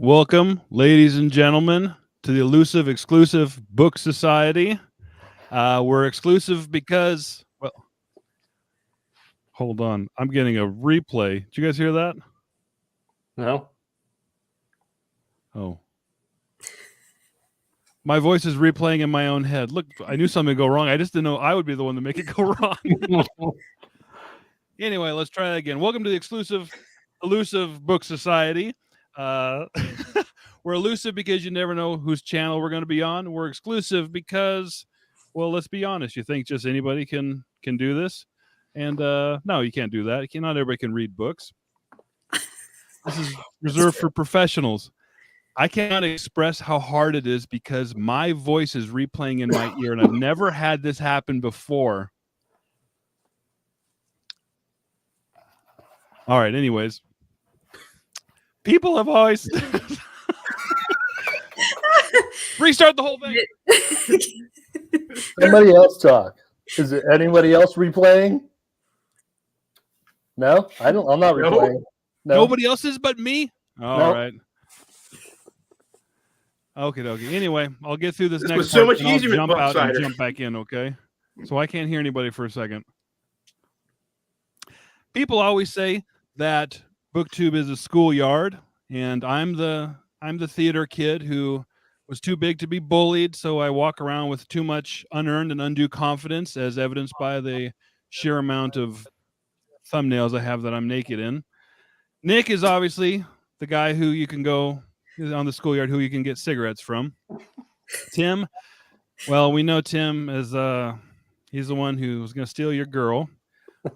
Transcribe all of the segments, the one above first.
Welcome, ladies and gentlemen, to the Elusive Exclusive Book Society. We're exclusive because, well, hold on. I'm getting a replay. Did you guys hear that? No. Oh. My voice is replaying in my own head. Look, I knew something would go wrong. I just didn't know I would be the one to make it go wrong. Anyway, let's try that again. Welcome to the exclusive Elusive Book Society. We're elusive because you never know whose channel we're going to be on. We're exclusive because, well, let's be honest. You think just anybody can do this? And no, you can't do that. Not everybody can read books. This is reserved for professionals. I cannot express how hard it is because my voice is replaying in my ear, and I've never had this happen before. All right, anyways. People have always... Restart the whole thing. Somebody else talk. Is it anybody else replaying? No, I'm not replaying. No. Nobody else is but me. All Nope. right. Okay. Anyway, I'll get through this next was so part, much and I'll easier with jump out and Bump-Cider. jump back in. Okay. So I can't hear anybody for a second. People always say that BookTube is a schoolyard, and I'm the theater kid who was too big to be bullied, so I walk around with too much unearned and undue confidence, as evidenced by the sheer amount of thumbnails I have that I'm naked in. Nick is obviously the guy who you can go on the schoolyard, who you can get cigarettes from. Tim, well, we know Tim as he's the one who was going to steal your girl.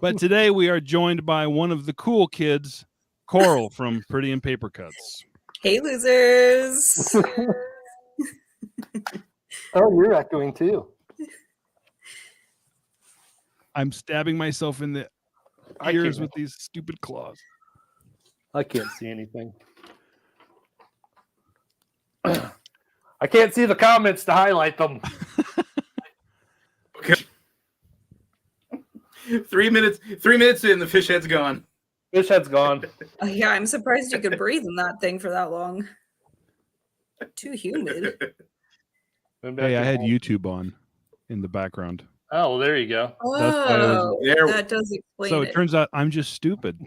But today we are joined by one of the cool kids, Coral from Pretty in Paper Cuts. Hey, losers. Oh, you're echoing too. I'm stabbing myself in the ears with these stupid claws. I can't see anything. I can't see the comments to highlight them. Okay. 3 minutes in, the fish head's gone. Fish head's gone. Oh, yeah, I'm surprised you could breathe in that thing for that long. Too humid. Hey, I had YouTube on in the background. Oh, well, there you go. Oh, There- that does explain So it turns out I'm just stupid.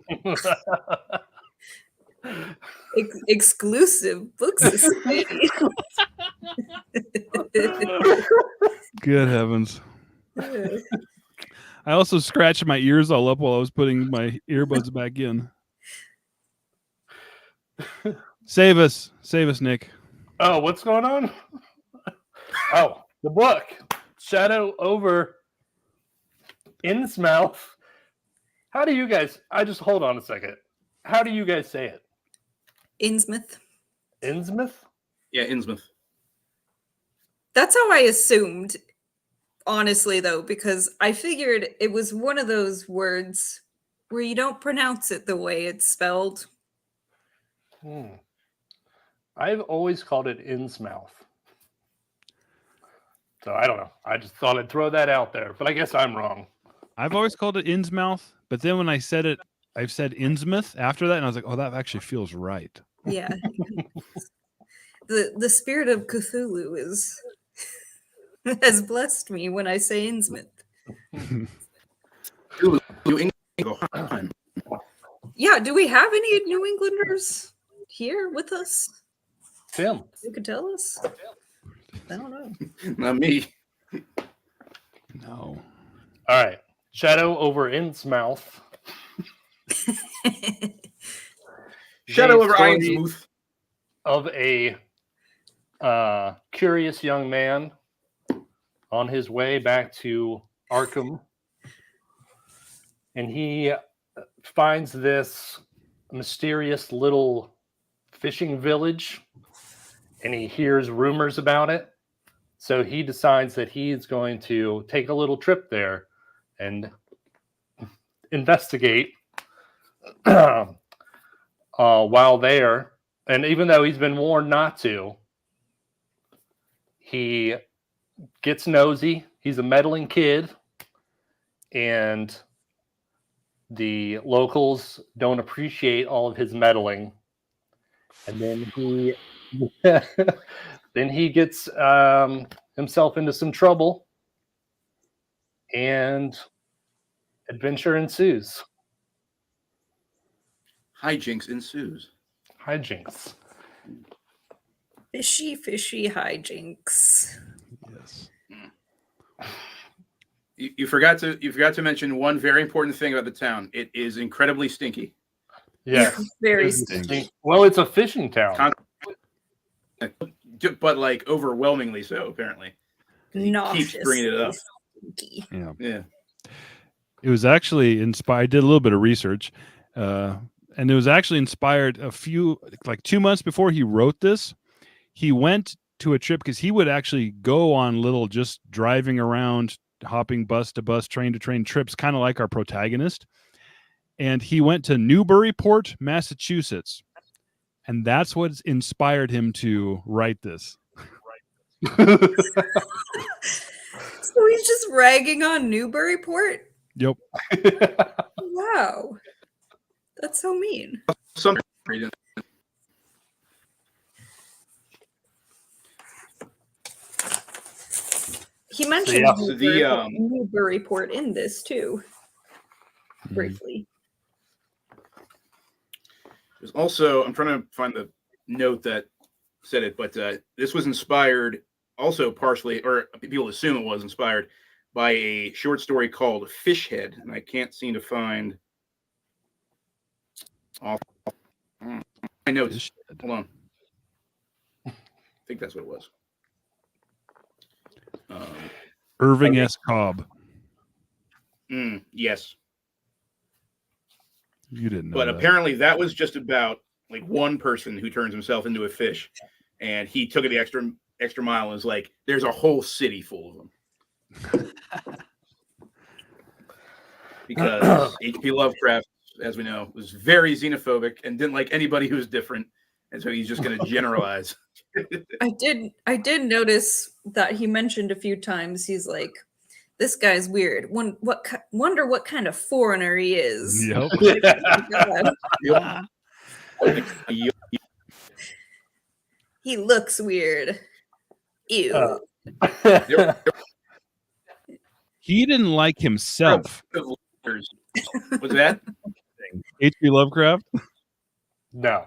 Exclusive Book Society. Good heavens. I also scratched my ears all up while I was putting my earbuds back in. Save us, Nick. Oh, what's going on? Oh, the book. Shadow Over Innsmouth. How do you guys... hold on a second. How do you guys say it? Innsmouth. Innsmouth? Yeah, Innsmouth. That's how I assumed, honestly, though, because I figured it was one of those words where you don't pronounce it the way it's spelled. I've always called it Innsmouth. So I don't know. I just thought I'd throw that out there, but I guess I'm wrong. I've always called it Innsmouth, but then when I said it, I've said Innsmouth after that, and I was like, oh, that actually feels right. Yeah. The spirit of Cthulhu has blessed me when I say Innsmouth. Yeah, do we have any New Englanders here with us? Tim. You could tell us. I don't know. Not me. No. All right. Shadow Over Innsmouth. Shadow Over Story Innsmouth. Of a curious young man on his way back to Arkham. And he finds this mysterious little fishing village, and he hears rumors about it. So he decides that he's going to take a little trip there and investigate while there. And even though he's been warned not to, he gets nosy. He's a meddling kid. and the locals don't appreciate all of his meddling, and then he then he gets himself into some trouble, and adventure ensues. Hijinks ensues. Hijinks. Fishy hijinks. Yes. You forgot to mention one very important thing about the town. It is incredibly stinky. Yes. Very stinky. Well, it's a fishing town. But like overwhelmingly so, apparently. He keeps bringing it up. stinky. Yeah. Yeah. It was actually inspired. I did a little bit of research, and it was actually inspired like 2 months before he wrote this. He went to a trip because he would actually go on little just driving around, hopping bus to bus, train to train trips, kind of like our protagonist. And he went to Newburyport, Massachusetts. And that's what inspired him to write this. So he's just ragging on Newburyport? Yep. Wow. That's so mean. Some reason. He mentioned yeah, so the, Newburyport in this too, briefly. There's also, I'm trying to find the note that said it, but this was inspired also partially, or people assume it was inspired by a short story called Fish Head, and I can't seem to find off my notes. Hold on. I think that's what it was. Irving S. Cobb. Yes. You didn't know But that. apparently that was just about like one person who turns himself into a fish, and he took it the extra mile and was like, there's a whole city full of them. Because HP Lovecraft, as we know, was very xenophobic and didn't like anybody who was different, and so he's just going to generalize. I did notice that he mentioned a few times. He's like, "This guy's weird. Wonder what kind of foreigner he is." Yep. God. He looks weird. Ew. He didn't like himself. Was that? H.P. Lovecraft? No.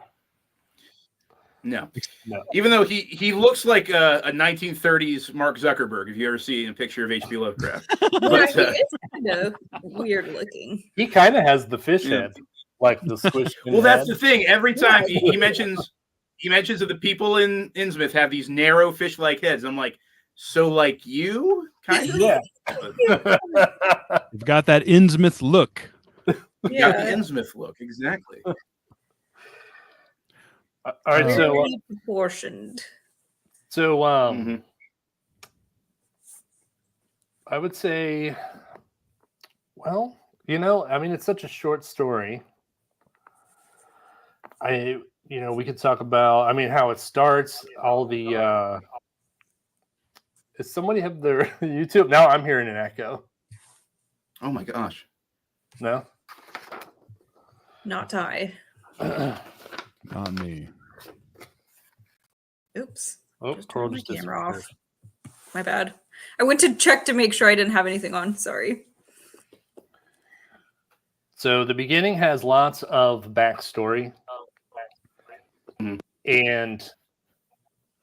No. Even though he looks like a 1930s Mark Zuckerberg, if you ever see a picture of H.P. Lovecraft. But, Yeah, it's kind of weird looking. He kind of has the fish head, like the squish. well, that's the thing. Every time he mentions that the people in Innsmouth have these narrow fish-like heads. I'm like, so like you, kind of. Yeah. You've got that Innsmouth look. You got the Innsmouth look, exactly. All right, so Very proportioned. So I would say, well, I mean, it's such a short story. We could talk about, I mean, how it starts, all the does somebody have their YouTube? Now I'm hearing an echo. Oh my gosh. No? Not I. Not me. Oops. Oh, Just Coral turned my just camera disappeared. off. My bad. I went to check to make sure I didn't have anything on. Sorry. So the beginning has lots of backstory. And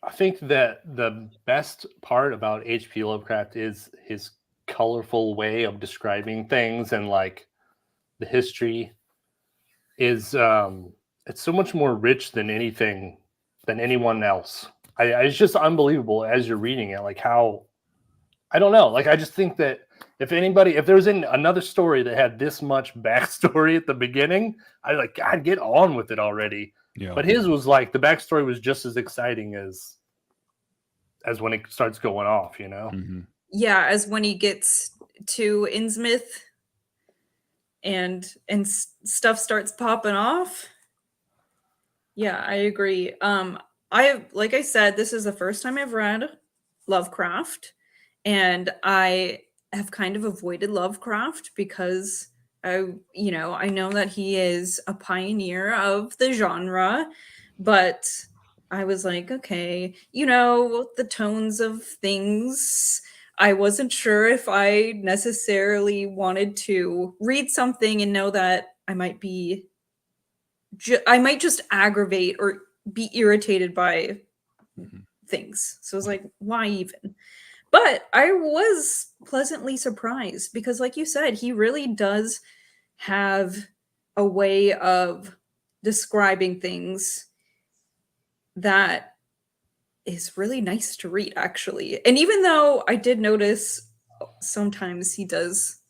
I think that the best part about H.P. Lovecraft is his colorful way of describing things, and like the history is it's so much more rich than anyone else. It's just unbelievable as you're reading it, like how, I don't know, like I just think that if there was another story that had this much backstory at the beginning, I'd like, God, get on with it already. Yeah. But his was like, the backstory was just as exciting as when it starts going off, Mm-hmm. Yeah, as when he gets to Innsmouth and stuff starts popping off. Yeah, I agree. Like I said, this is the first time I've read Lovecraft, and I have kind of avoided Lovecraft because I know that he is a pioneer of the genre, but I was like, okay, the tones of things. I wasn't sure if I necessarily wanted to read something and know that I might just aggravate or be irritated by things. So I was like, why even? But I was pleasantly surprised because, like you said, he really does have a way of describing things that is really nice to read, actually. And even though I did notice sometimes he does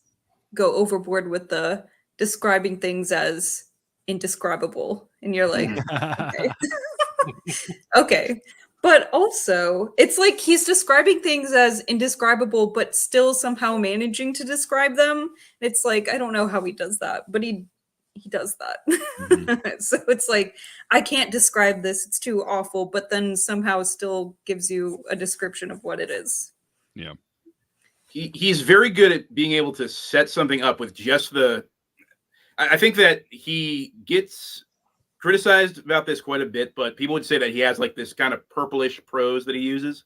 go overboard with the describing things as indescribable, and you're like, okay. Okay. But also, it's like he's describing things as indescribable, but still somehow managing to describe them. It's like, I don't know how he does that, but he does that. So it's like, I can't describe this. It's too awful, but then somehow still gives you a description of what it is. Yeah. He's very good at being able to set something up with just the. I think that he gets criticized about this quite a bit, but people would say that he has like this kind of purplish prose that he uses.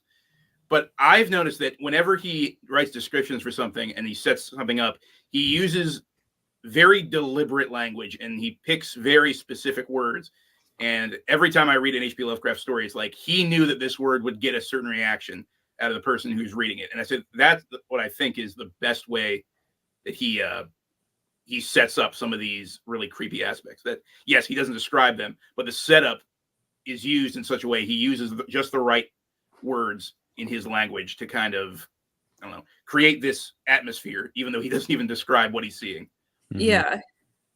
But I've noticed that whenever he writes descriptions for something and he sets something up, he uses very deliberate language and he picks very specific words. And every time I read an HP Lovecraft story, it's like he knew that this word would get a certain reaction out of the person who's reading it. And I said that's what I think is the best way that he sets up some of these really creepy aspects. That yes, he doesn't describe them, but the setup is used in such a way he uses just the right words in his language to kind of, I don't know, create this atmosphere, even though he doesn't even describe what he's seeing. Yeah,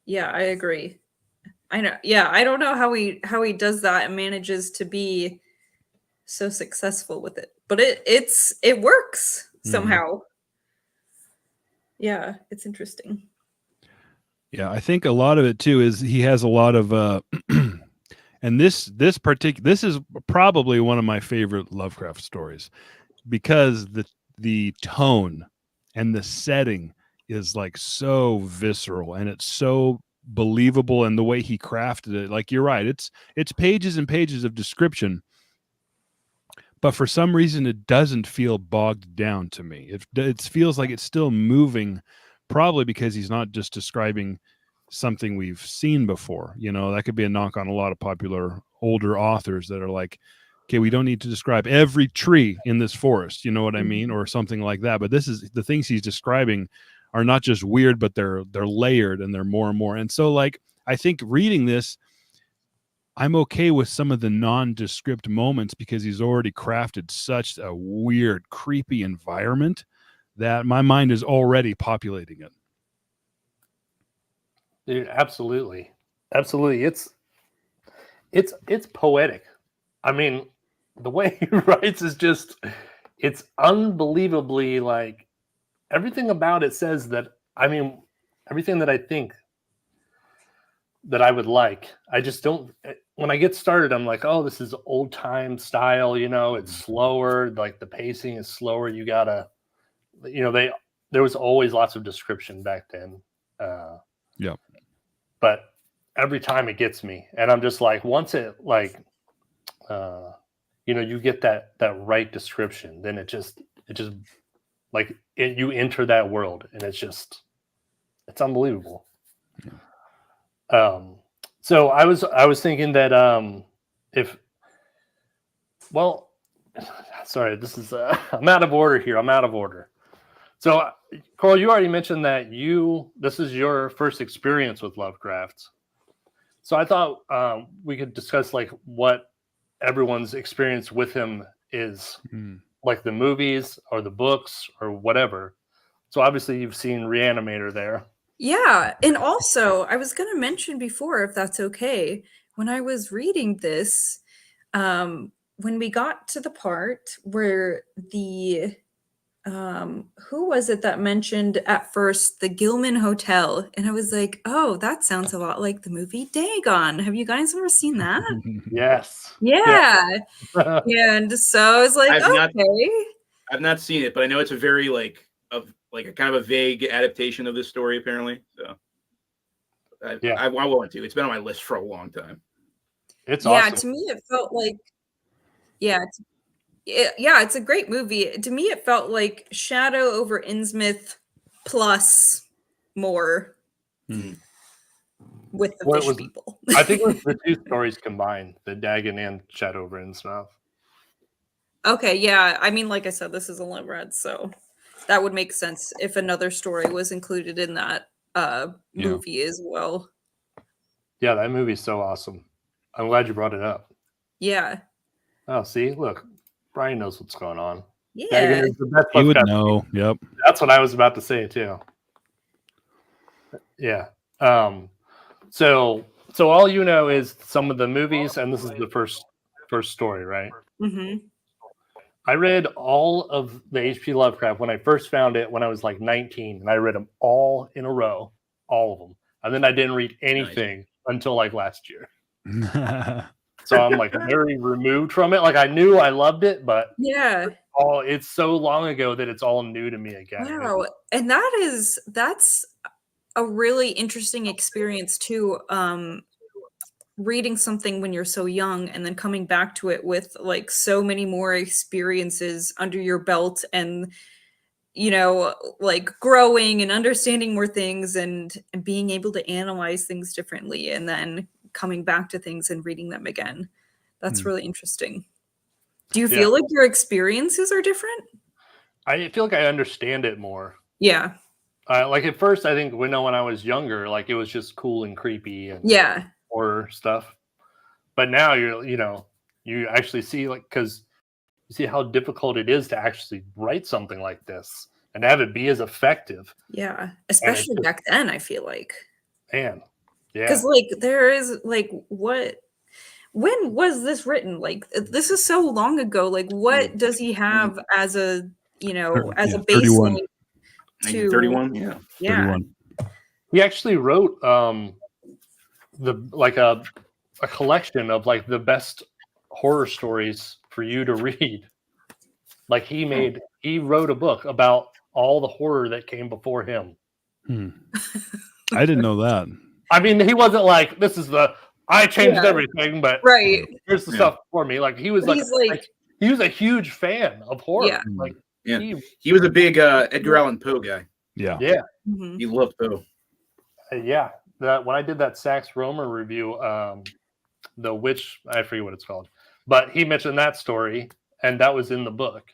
I agree. I know. Yeah, I don't know how he does that and manages to be so successful with it, but it works somehow. Yeah, it's interesting. Yeah, I think a lot of it too is he has a lot of and this is probably one of my favorite Lovecraft stories because the tone and the setting is like so visceral and it's so believable, and the way he crafted it, like you're right, it's pages and pages of description, but for some reason it doesn't feel bogged down to me. It feels like it's still moving, probably because he's not just describing something we've seen before. That could be a knock on a lot of popular older authors that are like, okay, we don't need to describe every tree in this forest, you know what I mean, or something like that. But this is the things he's describing are not just weird, but they're layered and they're more and more. And so, like, I think reading this, I'm okay with some of the nondescript moments because he's already crafted such a weird, creepy environment that my mind is already populating it. Dude, absolutely. It's poetic. I mean, the way he writes is just, it's unbelievably, like, everything about it says that, I mean, everything that I think that I would like. I just don't, when I get started, I'm like, oh, this is old time style, it's slower, like the pacing is slower. You gotta, there was always lots of description back then. Yeah. But every time it gets me, and I'm just like, once it like, you get that right description, then it just like you enter that world, and it's unbelievable. Yeah. So I was thinking that sorry, this is I'm out of order here. So, Carl, you already mentioned that this is your first experience with Lovecraft. So I thought we could discuss like what everyone's experience with him is, like the movies or the books or whatever. So obviously you've seen Reanimator there. Yeah, and also I was going to mention before, if that's okay, when I was reading this, when we got to the part where the who was it that mentioned at first the Gilman Hotel, and I was like, oh, that sounds a lot like the movie Dagon. Have you guys ever seen that? Yes. Yeah. And so I was like, I've okay. not seen it, but I know it's a very like like a kind of a vague adaptation of this story, apparently. So I want to. It's been on my list for a long time. It's Yeah, awesome. to me it felt like it's a great movie. To me it felt like Shadow Over Innsmouth plus more with the fish people. I think it was the two stories combined, the Dagon and Shadow Over Innsmouth. Okay, yeah. I mean, like I said, this is only read, so that would make sense if another story was included in that movie as well. Yeah, that movie's so awesome. I'm glad you brought it up. Yeah. Oh, see, look, Brian knows what's going on. Yeah. Dagon is the best He would Lovecraft know. movie. Yep. That's what I was about to say too. Yeah. So all you know is some of the movies, and this is the first story, right? Mm-hmm. I read all of the HP Lovecraft when I first found it when I was like 19, and I read them all in a row, all of them. And then I didn't read anything until like last year. So I'm like very removed from it. Like I knew I loved it, but yeah, it's so long ago that it's all new to me again. Wow. And that's a really interesting experience too. Reading something when you're so young and then coming back to it with like so many more experiences under your belt and like growing and understanding more things and being able to analyze things differently and then coming back to things and reading them again. That's really interesting. Do you feel like your experiences are different? I feel like I understand it more. Yeah. Like at first, I think when I was younger, like it was just cool and creepy and horror stuff. But now you actually see because you see how difficult it is to actually write something like this and have it be as effective. Yeah, especially back then, I feel like. Man, yeah. Because like there is like when was this written? Like this is so long ago. Like what does he have as a as a baseline? 1931. Yeah. 31. He actually wrote a collection of like the best horror stories for you to read. Like he wrote a book about all the horror that came before him. I didn't know that. I mean, he wasn't like, this is I changed everything, but here's the stuff for me. Like he was he was a huge fan of horror. Yeah. Like he was a big Edgar Allan Poe guy. Yeah. Yeah. Mm-hmm. He loved Poe. Yeah. When I did that Sax Romer review, the witch, I forget what it's called, but he mentioned that story, and that was in the book.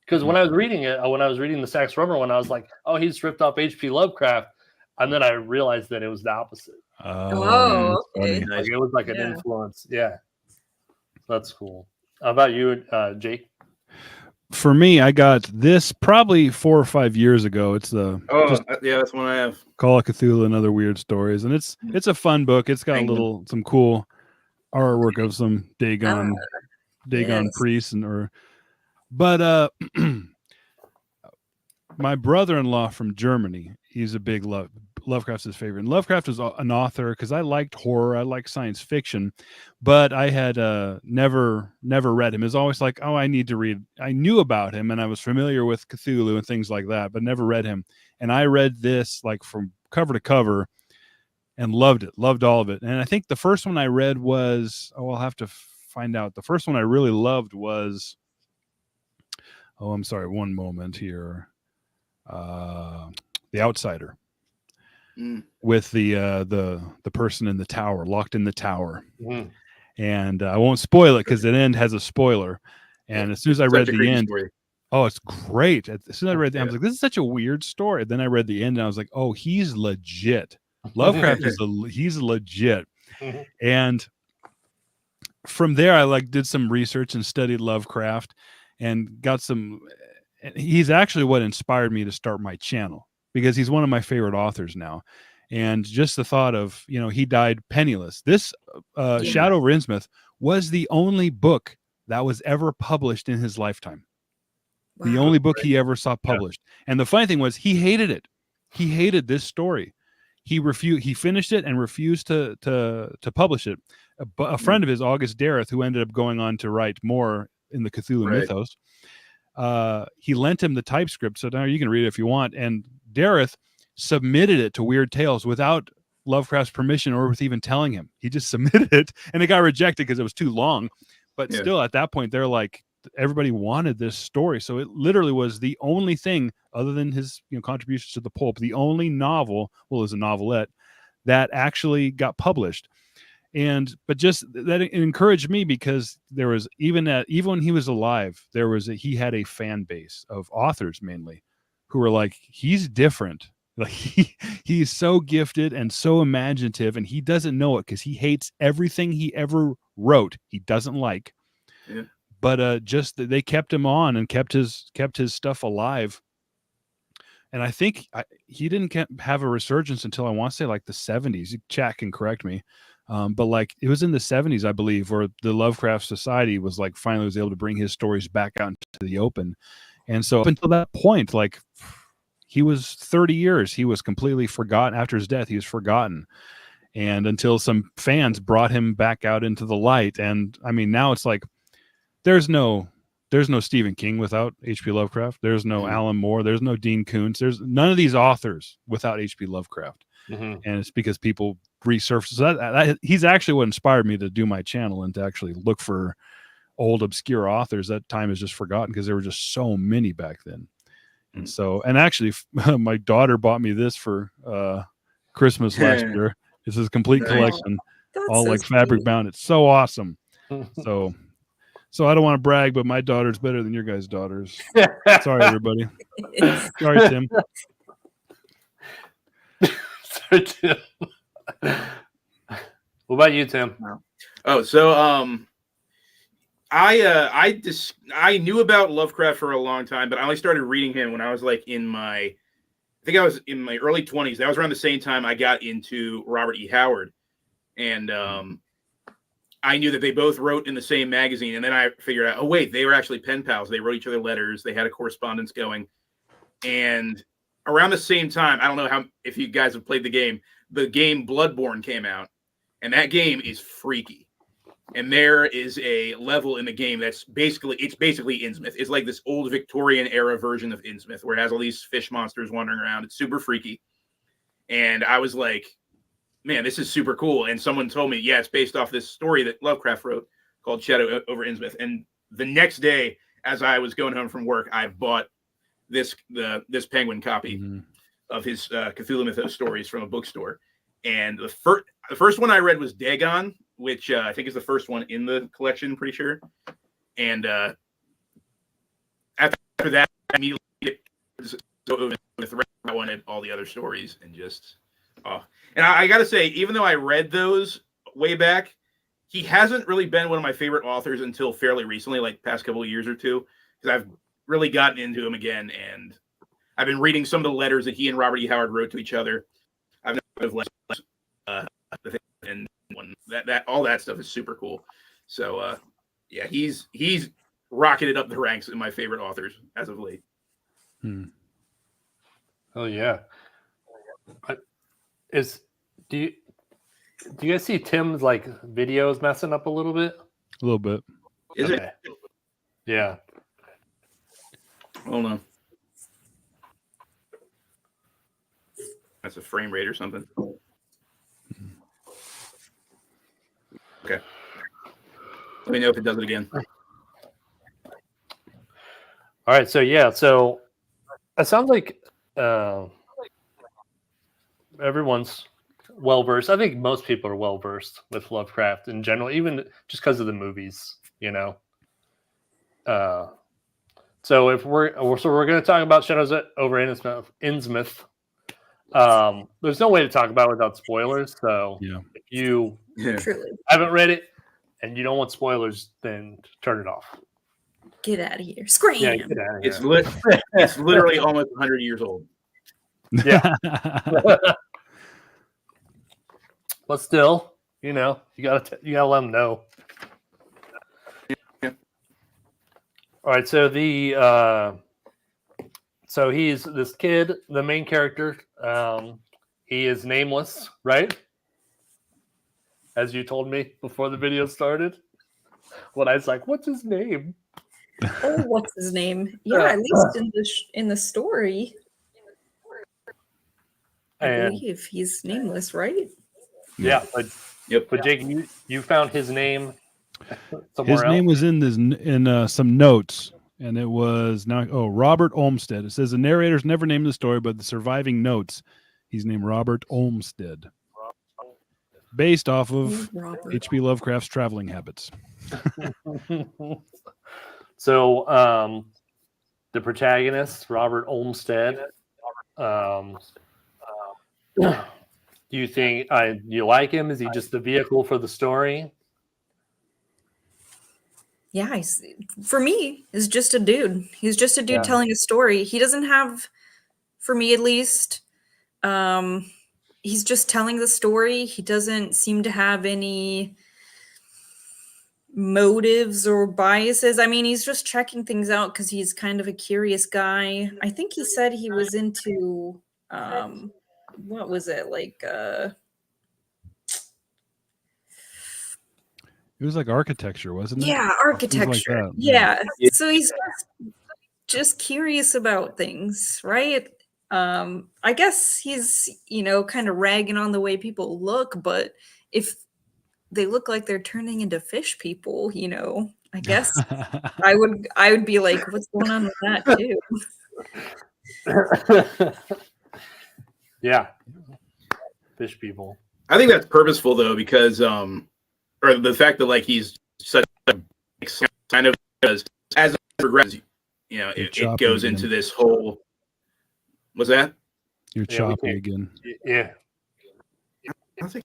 Because when I was reading the Sax Romer one, I was like, oh, he's ripped off HP Lovecraft, and then I realized that it was the opposite. Oh, okay. Like, it was like an influence. Yeah, that's cool. How about you, Jake? For me, I got this probably 4 or 5 years ago. It's that's one I have. Call of Cthulhu and Other Weird Stories, and it's a fun book. It's got some cool artwork of some Dagon priests but my brother-in-law from Germany, he's a big Lovecraft's his favorite. And Lovecraft is an author because I liked horror, I liked science fiction, but I had never read him. It's always like, oh, I need to read. I knew about him and I was familiar with Cthulhu and things like that, but never read him. And I read this like from cover to cover and loved all of it. And I think the first one I read was, I'll have to find out. The first one I really loved was, I'm sorry, one moment here. The Outsider. With the person in the tower, locked in the tower. And I won't spoil it because the end has a spoiler. And as soon as I read the end, it's great. As soon as I read the end, I was like, this is such a weird story. Then I read the end and I was like, oh, he's legit. Lovecraft he's legit. And from there, I did some research and studied Lovecraft and got some. He's actually what inspired me to start my channel because he's one of my favorite authors now. And just the thought of, he died penniless. This Shadow Over Innsmouth was the only book that was ever published in his lifetime. Wow. The only book he ever saw published. Yeah. And the funny thing was he hated it. He hated this story. He finished it and refused to publish it. A friend of his, August Derrith, who ended up going on to write more in the Cthulhu mythos, he lent him the typescript, so now you can read it if you want. And Dareth submitted it to Weird Tales without Lovecraft's permission or with even telling him. He just submitted it, and it got rejected because it was too long. But still, at that point, they're like, everybody wanted this story, so it literally was the only thing other than his contributions to the pulp, the only novel, well, it was a novelette that actually got published. But just that it encouraged me, because there was even when he was alive, he had a fan base of authors mainly who were like, he's different. Like he's so gifted and so imaginative, and he doesn't know it because he hates everything he ever wrote. He doesn't like. Yeah. But just that they kept him on and kept his stuff alive. And I think he didn't have a resurgence until I want to say like the 70s. Chat can correct me. But like it was in the 70s, I believe, where the Lovecraft Society was like finally was able to bring his stories back out into the open. And so up until that point, like he was 30 years, he was completely forgotten. After his death, he was forgotten. And until some fans brought him back out into the light. And I mean, now it's like there's no Stephen King without HP Lovecraft. There's no Alan Moore. There's no Dean Koontz. There's none of these authors without HP Lovecraft. And it's because people resurface. So that he's actually what inspired me to do my channel and to actually look for old obscure authors that time is just forgotten, because there were just so many back then. And so, and actually my daughter bought me this for Christmas last year. It's his complete collection, all so like fabric bound. It's so awesome. So I don't want to brag, but my daughter's better than your guys' daughters. Sorry, everybody. Sorry, Tim. Sorry, Tim. What about you, Tim? Oh, so I knew about Lovecraft for a long time, but I only started reading him when I was like I think I was in my early 20s. That was around the same time I got into Robert E. Howard, and I knew that they both wrote in the same magazine, and then I figured out, oh wait, they were actually pen pals. They wrote each other letters. They had a correspondence going, and around the same time, I don't know if you guys have played the game Bloodborne came out, and that game is freaky. And there is a level in the game that's basically Innsmouth. It's like this old Victorian era version of Innsmouth where it has all these fish monsters wandering around. It's super freaky. And I was like, man, this is super cool. And someone told me, yeah, it's based off this story that Lovecraft wrote called Shadow Over Innsmouth. And the next day, as I was going home from work, I bought this Penguin copy of his Cthulhu Mythos stories from a bookstore. And the first one I read was Dagon, which I think is the first one in the collection, pretty sure. And after that, I immediately I wanted all the other stories and just and I got to say, even though I read those way back, he hasn't really been one of my favorite authors until fairly recently, like past couple of years or two, because I've really gotten into him again, and I've been reading some of the letters that he and Robert E. Howard wrote to each other. I've never and that all that stuff is super cool. So yeah, he's rocketed up the ranks in my favorite authors as of late. Oh yeah. Do you guys see Tim's like videos messing up a little bit? A little bit. Is it? Yeah. Hold on. That's a frame rate or something. Okay. Let me know if it does it again. All right. So yeah. So it sounds like everyone's well versed. I think most people are well versed with Lovecraft in general, even just because of the movies. You know. So we're going to talk about Shadows Over Innsmouth. There's no way to talk about it without spoilers. So if you haven't read it and you don't want spoilers, then turn it off. Get out of here! Scream! Yeah, get out of here. It's literally almost 100 years old. Yeah. But still, you gotta let them know. All right, so so he's this kid, the main character. He is nameless, right? As you told me before the video started. When I was like, "What's his name?" Oh, what's his name? Yeah, at least in the story, I And believe he's nameless, right? yeah, but Yep. but Jake, you found his name somewhere His else. name was in some notes, and it was Robert Olmsted. It says the narrators never named the story, but the surviving notes, he's named Robert Olmsted, based off of Robert. HP Lovecraft's traveling habits. So the protagonist, Robert Olmsted. Do you think you like him? Is he just the vehicle for the story? Yeah, for me, is just a dude. He's just a dude Yeah. telling a story. He doesn't have, for me at least, he's just telling the story. He doesn't seem to have any motives or biases. I mean, he's just checking things out because he's kind of a curious guy. I think he said he was into what was it, like It was like architecture, wasn't it? yeah, architecture. that, yeah. yeah. So he's just curious about things, right? I guess he's, kind of ragging on the way people look, but if they look like they're turning into fish people, I guess I would be like, what's going on with that too? Yeah, fish people. I think that's purposeful though, because or the fact that like he's such a kind of, because as it progresses, it goes again. into this whole. What's that? You're Yeah, choppy again. Yeah. I think.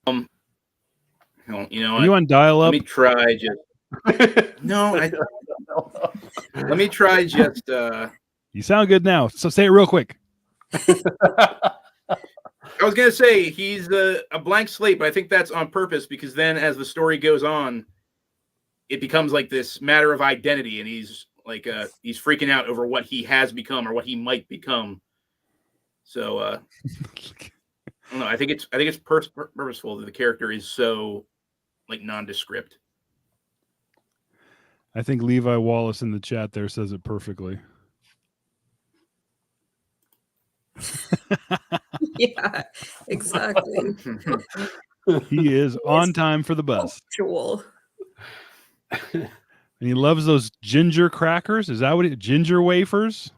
Are you on dial up? Let me try just. No, let me try just. You sound good now. So say it real quick. I was gonna say he's a blank slate, but I think that's on purpose, because then as the story goes on, it becomes like this matter of identity, and he's like he's freaking out over what he has become or what he might become. So I don't know. I think it's purposeful that the character is so like nondescript. I think Levi Wallace in the chat there says it perfectly. Yeah, exactly. He is on time for the bus. Punctual. And he loves those ginger crackers. Is that what ginger wafers?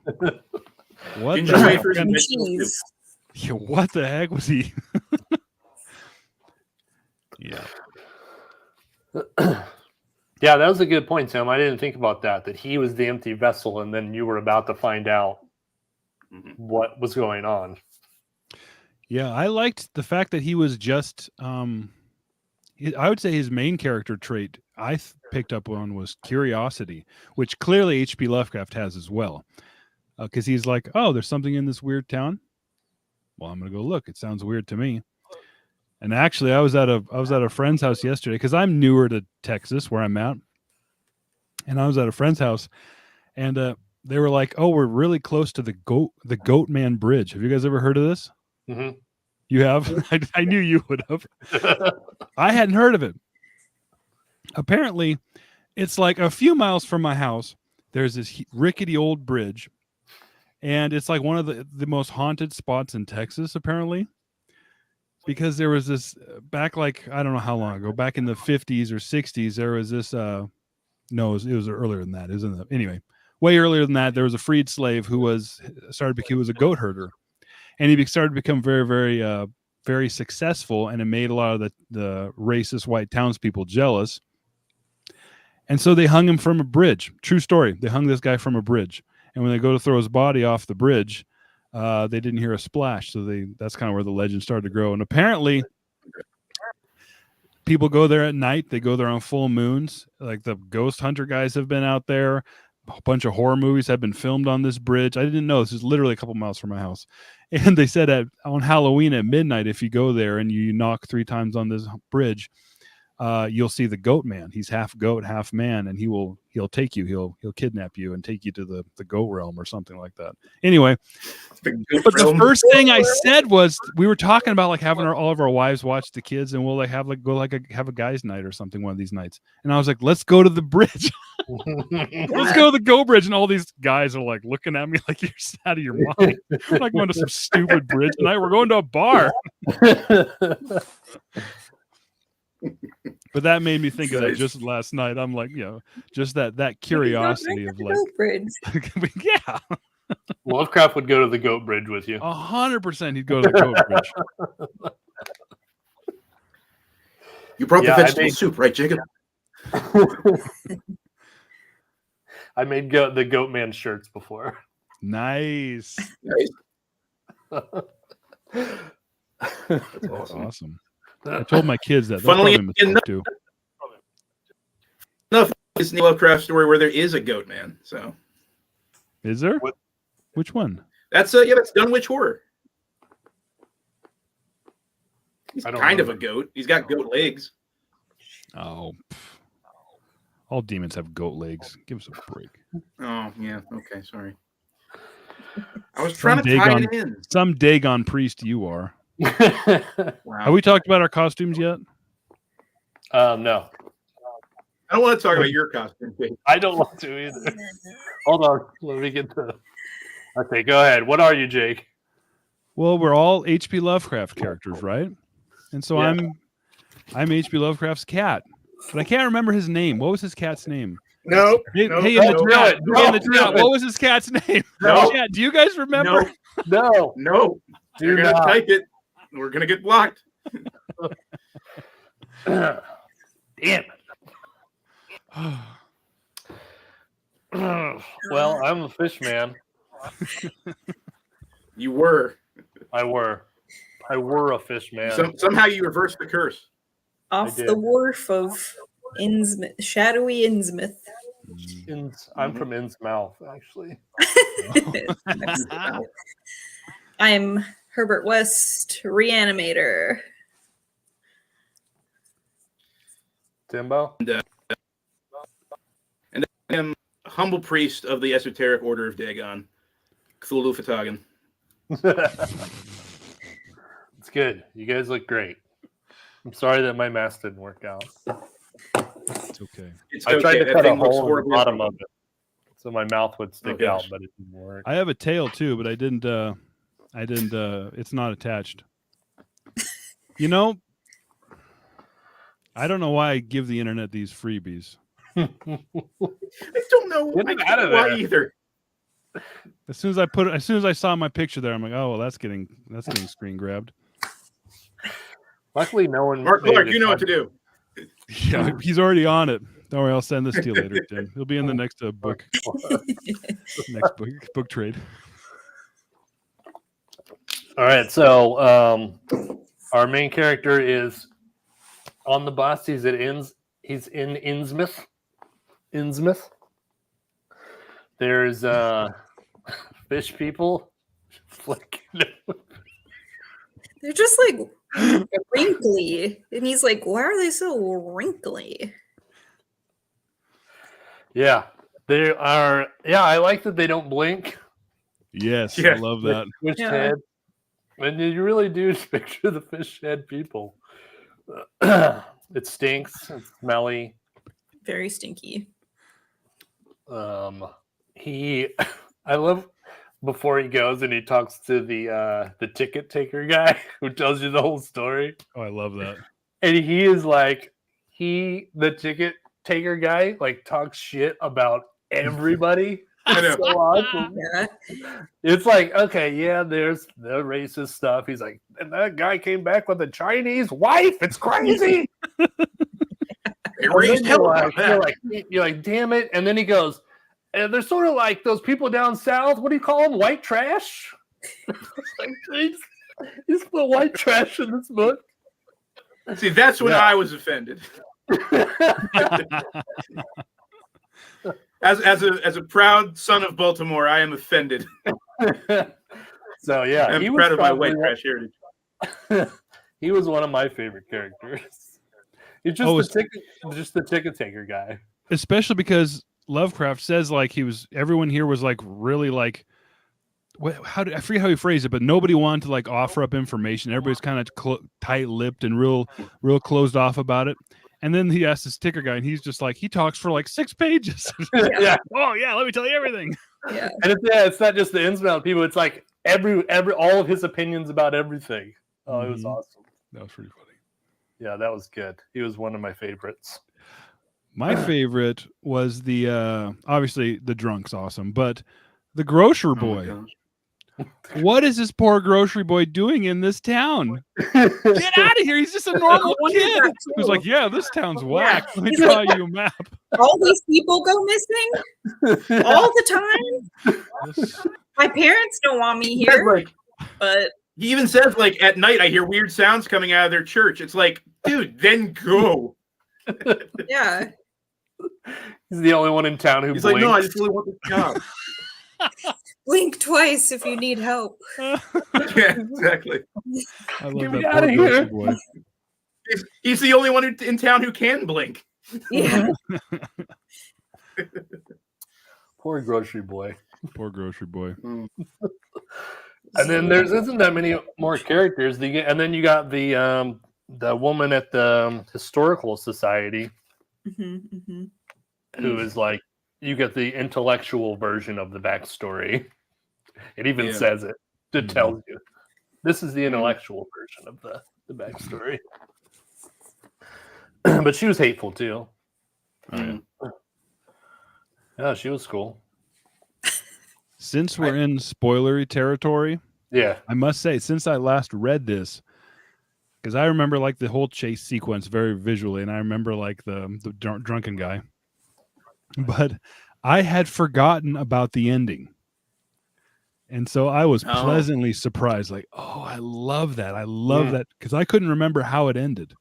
What Ginger the heck? wafers and Cheese. Yeah, what the heck was he? Yeah. Yeah, that was a good point, Tim. I didn't think about that he was the empty vessel, and then you were about to find out what was going on. Yeah, I liked the fact that he was just I would say his main character trait I picked up on was curiosity, which clearly HP Lovecraft has as well. Because he's like, oh, there's something in this weird town. Well, I'm gonna go look. It sounds weird to me. And actually, I was at a friend's house yesterday because I'm newer to Texas, where I'm at, and I was at a friend's house, and they were like, "Oh, we're really close to the Goat Man Bridge. Have you guys ever heard of this?" Mm-hmm. You have? I knew you would have. I hadn't heard of it. Apparently, it's like a few miles from my house. There's this rickety old bridge, and it's like one of the most haunted spots in Texas, apparently. Because there was this back, like, I don't know how long ago, back in the 50s or 60s, there was this, no, it was earlier than that. It was anyway, way earlier than that, there was a freed slave who was a goat herder. And he started to become very, very, very successful, and it made a lot of the racist white townspeople jealous. And so they hung him from a bridge. True story. They hung this guy from a bridge. And when they go to throw his body off the bridge, they didn't hear a splash. So that's kind of where the legend started to grow. And apparently people go there at night. They go there on full moons. Like the ghost hunter guys have been out there. A bunch of horror movies have been filmed on this bridge. I didn't know. This is literally a couple miles from my house. And they said on Halloween at midnight, if you go there and you knock 3 times on this bridge, you'll see the goat man. He's half goat, half man, and he'll take you. He'll kidnap you and take you to the goat realm or something like that. Anyway, but the first thing I said was we were talking about like having all of our wives watch the kids, and we'll like have a guys' night or something one of these nights. And I was like, let's go to the bridge. Let's go to the Go Bridge. And all these guys are like looking at me like you're out of your mind. We're like going to some stupid bridge tonight. We're going to a bar. But that made me think of that just last night. I'm like, just that curiosity of like, bridge. yeah. Lovecraft would go to the Goat Bridge with you. 100% he'd go to the Goat Bridge. You brought the vegetable soup, right, Jacob? I made the Goat Man shirts before. Nice. That's awesome. I told my kids that. Funnily enough, it's a Lovecraft story where there is a goat man. So, is there? Which one? That's that's Dunwich Horror. He's kind of a goat. He's got goat legs. Oh, all demons have goat legs. Give us a break. Oh yeah. Okay. Sorry. I was trying to tie it in. Some Dagon priest you are. Wow. Have we talked about our costumes yet? No. I don't want to talk about your costume. I don't want to either. Hold on. Let me get the... Okay, go ahead. What are you, Jake? Well, we're all HP Lovecraft characters, right? And so I'm HP Lovecraft's cat. But I can't remember his name. What was his cat's name? No. Hey, in the chat, what was his cat's name? No. Chat, do you guys remember? No. You're going to type it. We're going to get blocked. Damn it. Well, I'm a fish man. You were. I were a fish man. Somehow you reversed the curse. Off the wharf of Innsmouth, shadowy Innsmouth. I'm from Innsmouth, actually. I'm Herbert West, Reanimator. Timbo? And I am humble priest of the esoteric order of Dagon, Cthulhu Fatagan. It's good. You guys look great. I'm sorry that my mask didn't work out. It's okay. I tried to cut a hole in the bottom of it so my mouth would stick out, but it didn't work. I have a tail too, but I didn't. It's not attached. I don't know why I give the internet these freebies. I don't know why either. As soon as I saw my picture there, I'm like, oh well, that's getting screen grabbed. Luckily, no one. Mark Clark, you know what to do. Yeah, he's already on it. Don't worry, I'll send this to you later, Tim. He'll be in the next book. book trade. All right, so our main character is on the bus. He's in Innsmouth. There's fish people. They're just like wrinkly, and he's like, "Why are they so wrinkly?" Yeah, they are. Yeah, I like that they don't blink. Yes, I love that. Fish head. And you really do picture the fish head people. It stinks. It's smelly. Very stinky. I love before he goes and he talks to the ticket taker guy who tells you the whole story. Oh, I love that. And he is like, the ticket taker guy, like talks shit about everybody. I know. So awesome. Yeah. It's like, okay, yeah, there's the racist stuff. He's like, and that guy came back with a Chinese wife. It's crazy. You're like, damn it. And then he goes, and they're sort of like those people down south. What do you call them? White trash? He's put white trash in this book. See, that's when I was offended. As a proud son of Baltimore, I am offended. So yeah, I'm proud of my white trash heritage. He was one of my favorite characters. He's just the ticket taker guy. Especially because Lovecraft says like everyone here was like really like, I forget how he phrased it, but nobody wanted to like offer up information. Everybody's kind of tight-lipped and real closed off about it. And then he asks this ticker guy, and he's just like, he talks for like 6 pages. Yeah. Oh yeah, let me tell you everything. Yeah. And it's not just the Innsmouth people. It's like every all of his opinions about everything. Oh, it was awesome. That was pretty funny. Yeah, that was good. He was one of my favorites. My favorite was the obviously the drunk's awesome, but the grocery boy. What is this poor grocery boy doing in this town? Get out of here! He's just a normal kid. Who's like, yeah, this town's whack. Let me draw you a map. All these people go missing all the time. My parents don't want me here, but he even says like at night I hear weird sounds coming out of their church. It's like, dude, then go. Yeah. He's the only one in town who He's blinks. like, no, I just really want this job. Blink twice if you need help. Yeah, exactly. I love Get that me poor outta here. grocery boy. He's the only one in town who can blink. Yeah. Poor grocery boy. Poor grocery boy. And then there isn't that many more characters. And then you got the woman at the historical society who is like, you get the intellectual version of the backstory. It even says it. It tells you this is the intellectual version of the backstory. But she was hateful too. Yeah, she was cool. Since we're in spoilery territory, Yeah, I must say, since I last read this, because I remember like the whole chase sequence very visually, and I remember like the drunken guy, but I had forgotten about the ending. And so I was pleasantly surprised, like, oh, I love that. I love that, because I couldn't remember how it ended.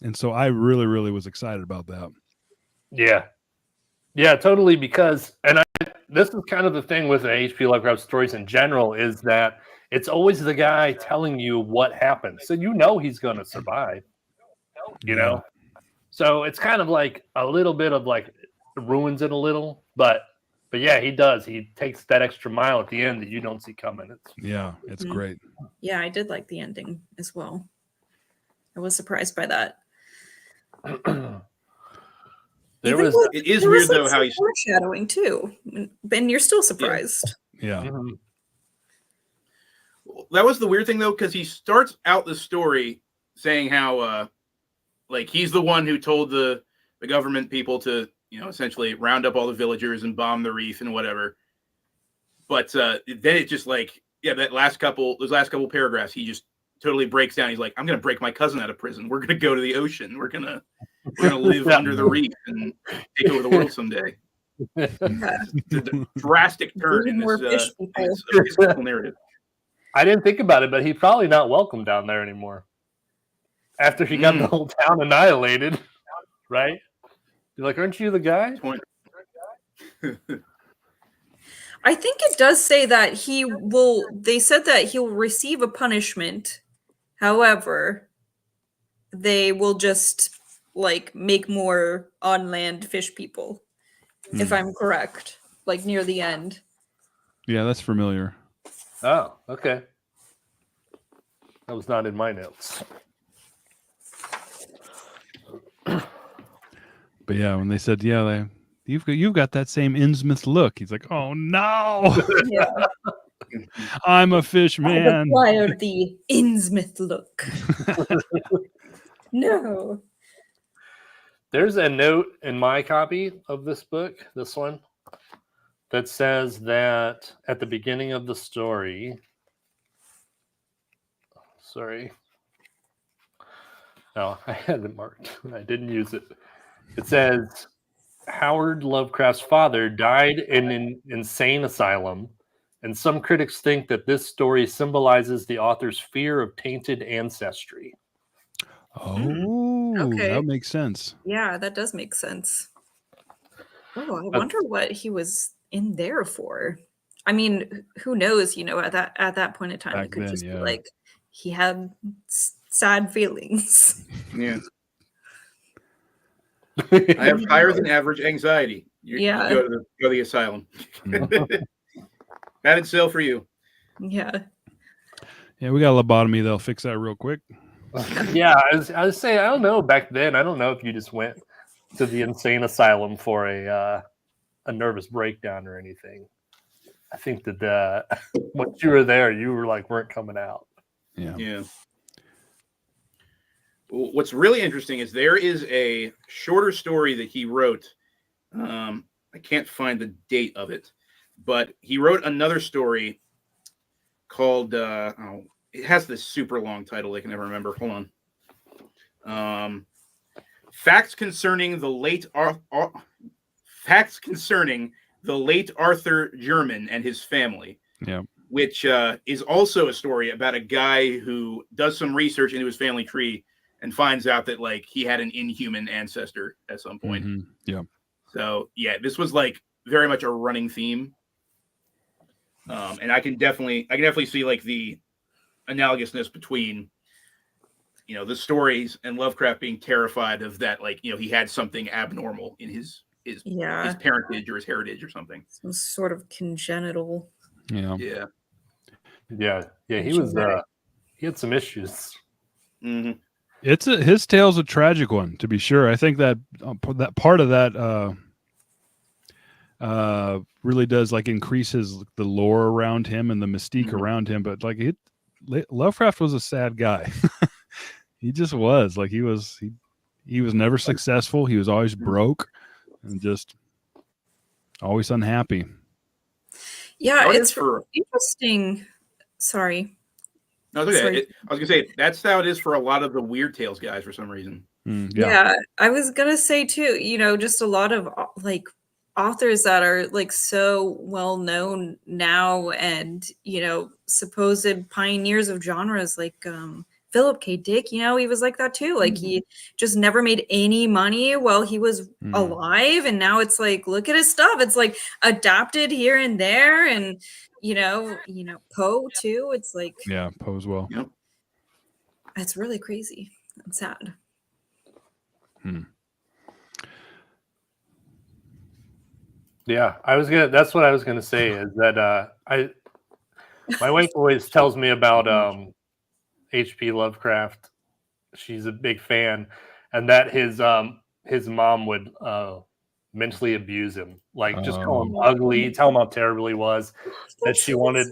And so I really, really was excited about that. Yeah, totally. Because, this is kind of the thing with the HP Lovecraft stories in general, is that it's always the guy telling you what happened. So you know he's going to survive, you know? So it's kind of like a little bit of like, ruins it a little, but yeah, he does. He takes that extra mile at the end that you don't see coming. It's great. Yeah, I did like the ending as well. I was surprised by that. It is weird though how he's foreshadowing too, and you're still surprised. Yeah. That was the weird thing though, because he starts out the story saying how like he's the one who told the government people to, you know, essentially round up all the villagers and bomb the reef and whatever. But then it just like, those last couple paragraphs, he just totally breaks down. He's like, I'm going to break my cousin out of prison. We're going to go to the ocean. We're going to live under the reef and take over the world someday. The drastic turn in this narrative. I didn't think about it, but he's probably not welcome down there anymore. After he got the whole town annihilated, right? You're like, aren't you the guy? I think it does say that they said that he'll receive a punishment. However, they will just like make more on land fish people, if I'm correct, like near the end. Yeah, that's familiar. Oh, okay. That was not in my notes. But yeah, when they said, you've got that same Innsmouth look, he's like, oh no, Yeah. I'm a fish man. I've acquired the Innsmouth look. No. There's a note in my copy of this book, this one, that says that at the beginning of the story, no, I had it marked. I didn't use it. It says, Howard Lovecraft's father died in an insane asylum, and some critics think that this story symbolizes the author's fear of tainted ancestry. Oh, okay. That makes sense. Yeah, that does make sense. Oh, I wonder what he was in there for. I mean, who knows? You know, at that point in time, Back it could then, just be like he had sad feelings. Yeah. I have higher than average anxiety. You Yeah. go to the asylum. Bad sale for you. Yeah. Yeah, we got a lobotomy. They'll fix that real quick. Yeah, I was saying, I don't know back then. I don't know if you just went to the insane asylum for a nervous breakdown or anything. I think that once you were there, you were like weren't coming out. Yeah. What's really interesting is there is a shorter story that he wrote. I can't find the date of it, but he wrote another story called it has this super long title I can never remember. Hold on. Facts concerning the late Arthur German and his family. Yeah. Which is also a story about a guy who does some research into his family tree and finds out that like he had an inhuman ancestor at some point. Mm-hmm. Yeah. So yeah, this was like very much a running theme. And I can definitely see like the analogousness between, you know, the stories and Lovecraft being terrified of that, like, you know, he had something abnormal in his parentage or his heritage or something. Some sort of congenital. Yeah. Yeah. He was he had some issues. Mm-hmm. His tale's a tragic one, to be sure. I think that that part of that really does like increases the lore around him and the mystique around him. But like Lovecraft was a sad guy. He just was like he was never successful. He was always broke and just always unhappy. Yeah, Oh, it's interesting. Sorry. No, it's okay. I was gonna say that's how it is for a lot of the Weird Tales guys for some reason. Yeah, I was gonna say too. You know, just a lot of like authors that are like so well known now, and you know, supposed pioneers of genres like Philip K. Dick. You know, he was like that too. Like he just never made any money while he was alive, and now it's like, look at his stuff. It's like adapted here and there, and you know, Poe too. It's like Poe as well. Yep. It's really crazy and sad. Yeah, that's what I was gonna say is that my wife always tells me about HP Lovecraft. She's a big fan, and that his mom would mentally abuse him, like just call him ugly, tell him how terrible he was. That she wanted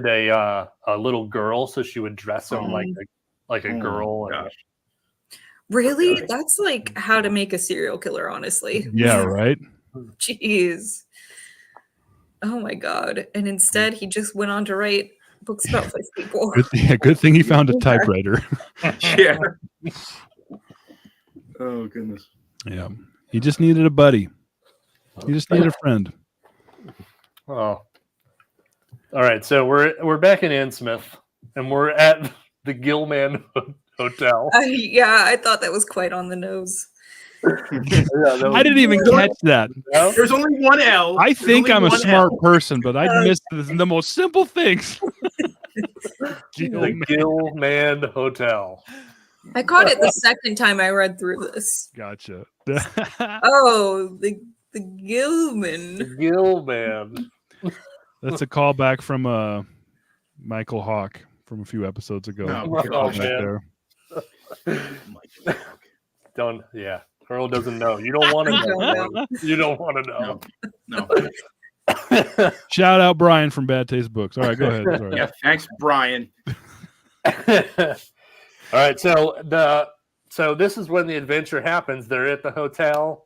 a little girl, so she would dress him like a girl. Really? That's like how to make a serial killer, honestly. Yeah, right? Jeez. Oh my god. And instead he just went on to write books about fish people. Good thing he found a typewriter. Yeah. Oh goodness. Yeah. He just needed a buddy. He just needed a friend. Oh. All right, so we're back in Innsmouth, and we're at the Gilman Hotel. Yeah, I thought that was quite on the nose. I didn't even catch that. There's only one L. I think I'm a smart person, but I missed the most simple things. The Gilman Hotel. I caught it the second time I read through this. Gotcha. Oh, the Gilman. The Gilman. That's a callback from Michael Hawk from a few episodes ago. Don't. Yeah. Earl doesn't know. You don't want to know. You don't want to know. No. Shout out Brian from Bad Taste Books. All right, go ahead. Sorry. Yeah, thanks, Brian. All right, so this is when the adventure happens. They're at the hotel.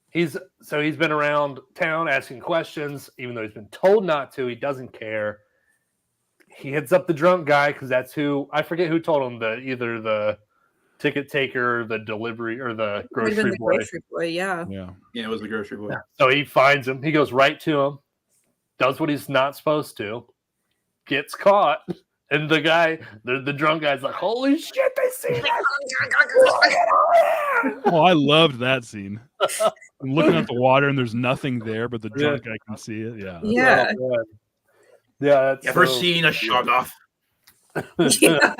He's been around town asking questions, even though he's been told not to. He doesn't care. He hits up the drunk guy because that's who, I forget who told him, either the ticket taker, the delivery, or the grocery boy. Grocery boy, yeah. It was the grocery boy. So he finds him. He goes right to him, does what he's not supposed to, gets caught, and the guy, the drunk guy's like, "Holy shit, they see that!" Oh, I loved that scene. I'm looking at the water and there's nothing there, but the drunk guy can see it. Yeah. Yeah. Yeah. Ever seen a shot off? Yeah.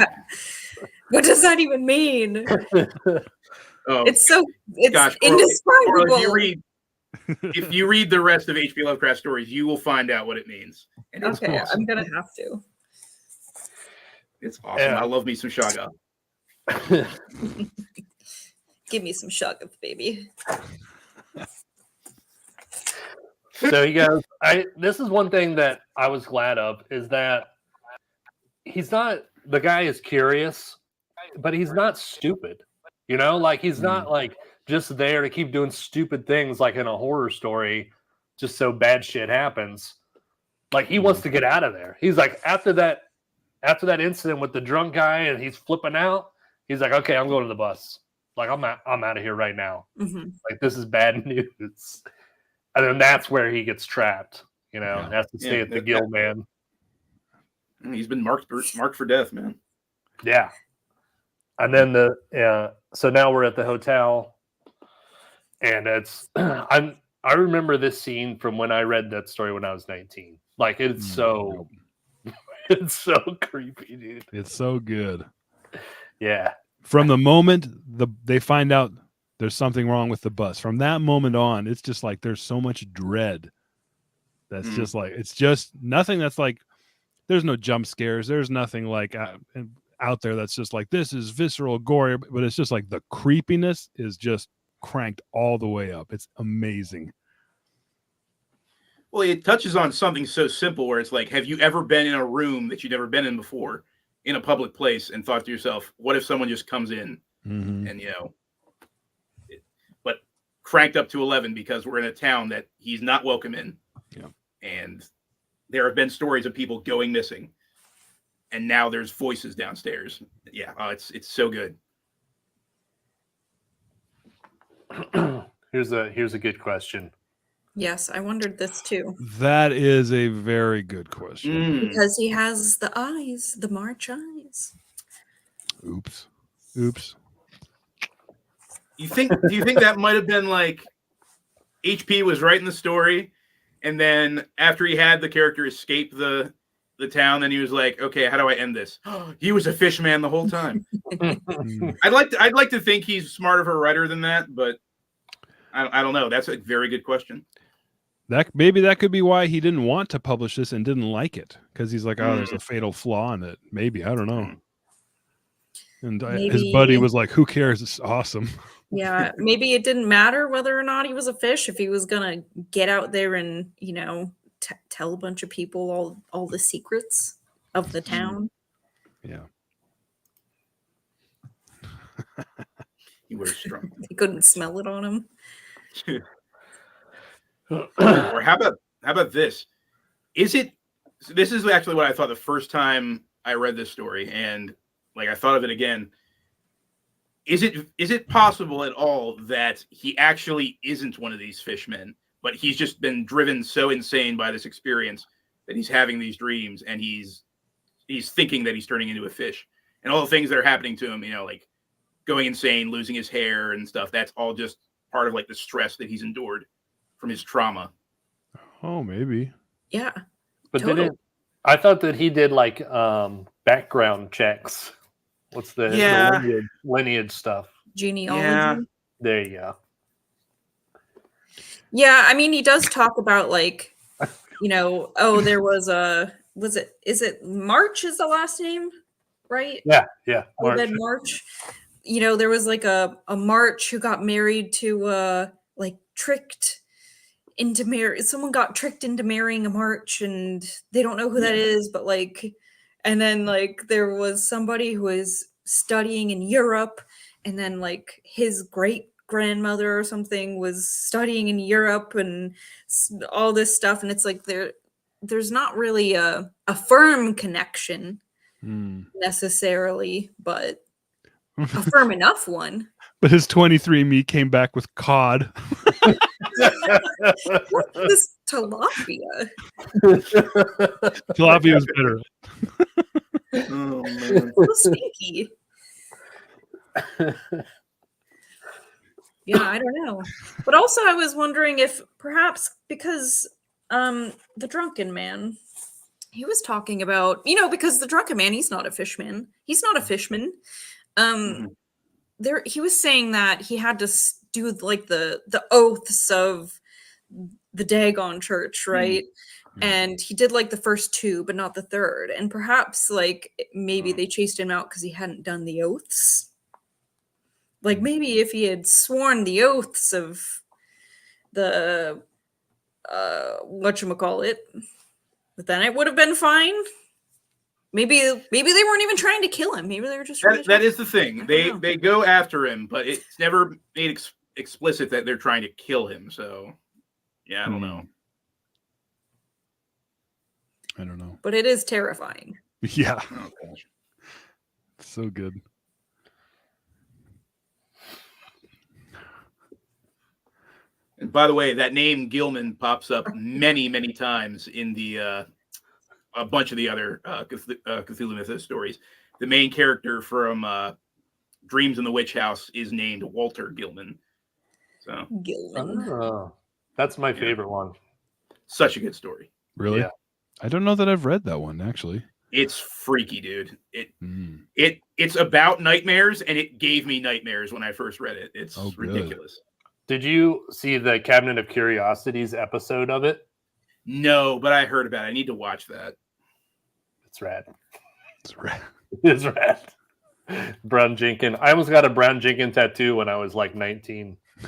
What does that even mean? Oh, It's gosh, indescribable. Or if you read the rest of HP Lovecraft stories, you will find out what it means. And it's Okay, awesome. I'm gonna have to. It's awesome. Yeah. I love me some Shaga. Give me some Shoggoth, baby. So he goes, this is one thing that I was glad of, is that the guy is curious, but he's not stupid. You know, like he's not like just there to keep doing stupid things like in a horror story, just so bad shit happens. Like he wants to get out of there. He's like, after that incident with the drunk guy and he's flipping out, he's like, okay, I'm going to the bus. Like I'm out of here right now. Mm-hmm. Like this is bad news. And then that's where he gets trapped. You know, has to stay at the guild, man. He's been marked for death, man. Yeah. And then so now we're at the hotel, and it's I remember this scene from when I read that story when I was 19. Like it's so creepy, dude. It's so good. Yeah. From the moment they find out there's something wrong with the bus, from that moment on, it's just like there's so much dread. That's just like, it's just nothing that's like, there's no jump scares. There's nothing like out there that's just like, this is visceral, gory, but it's just like the creepiness is just cranked all the way up. It's amazing. Well, it touches on something so simple where it's like, have you ever been in a room that you've never been in before in a public place and thought to yourself, what if someone just comes in and, you know, but cranked up to 11 because we're in a town that he's not welcome in. Yeah. And there have been stories of people going missing, and now there's voices downstairs. Yeah, it's so good. Here's a good question. Yes, I wondered this too. That is a very good question. Because he has the eyes, the March eyes. Oops. Do you think that might have been like HP was writing the story, and then after he had the character escape the town, then he was like, okay, how do I end this? He was a fish man the whole time. I'd like to think he's smart of a writer than that, but I don't know. That's a very good question. Maybe that could be why he didn't want to publish this and didn't like it, because he's like, oh, there's a fatal flaw in it. Maybe, I don't know. And his buddy was like, who cares? It's awesome. Yeah, maybe it didn't matter whether or not he was a fish. If he was gonna get out there and, you know, tell a bunch of people all the secrets of the town. Yeah. He wears strong. He couldn't smell it on him. Or how about this? This is actually what I thought the first time I read this story, and like I thought of it again. Is it possible at all that he actually isn't one of these fishmen, but he's just been driven so insane by this experience that he's having these dreams, and he's thinking that he's turning into a fish, and all the things that are happening to him, you know, like going insane, losing his hair and stuff, that's all just part of like the stress that he's endured from his trauma. Oh, maybe. Yeah. But I thought that he did like background checks. What's the lineage stuff? Genealogy. Yeah. There you go. Yeah, I mean, he does talk about like, you know, there was is it March is the last name, right? Yeah. March. You know, there was like a March who got married to like tricked into marry. Someone got tricked into marrying a March, and they don't know who that is, but like, and then like there was somebody who was studying in Europe, and then like his great grandmother or something was studying in Europe, and all this stuff, and it's like there's not really a firm connection necessarily, but a firm enough one. But his 23andMe came back with cod. What's this tilapia? Tilapia was better. Oh man, So stinky. Yeah, I don't know. But also I was wondering if perhaps because the drunken man, he was talking about, you know, because the drunken man, he's not a fishman. He's not a fishman. There he was saying that he had to do like the oaths of the Dagon Church, right? And he did like the first 2, but not the third. And perhaps like maybe they chased him out because he hadn't done the oaths. Like maybe if he had sworn the oaths of the whatchamacallit, then it would have been fine. Maybe they weren't even trying to kill him. Maybe they were just that is the thing. They go after him, but it's never made explicit that they're trying to kill him. So yeah, I don't know. I don't know. But it is terrifying. Yeah. Oh gosh. So good. And by the way, that name Gilman pops up many, many times in the a bunch of the other Cthulhu Mythos stories. The main character from Dreams in the Witch House is named Walter Gilman. So Gilman. That's my favorite one. Such a good story. Really? Yeah. I don't know that I've read that one actually. It's freaky, dude. It's about nightmares, and it gave me nightmares when I first read it. It's ridiculous. Did you see the Cabinet of Curiosities episode of it? No, but I heard about it. I need to watch that. It's rad. It's rad. It's rad. Brown Jenkins. I almost got a Brown Jenkins tattoo when I was like 19. I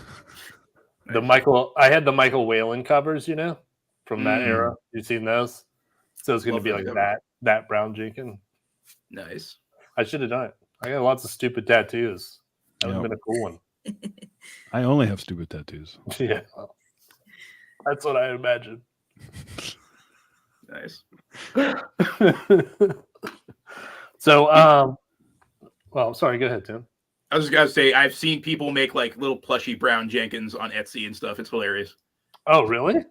had the Michael Whalen covers, you know, from that era. You seen those? So it's going to be like that Brown Jenkins. Nice. I should have done it. I got lots of stupid tattoos. That would have been a cool one. I only have stupid tattoos. Yeah. That's what I imagine. Nice. So, well, sorry, go ahead, Tim. I was just going to say, I've seen people make like little plushy Brown Jenkins on Etsy and stuff. It's hilarious. Oh, really?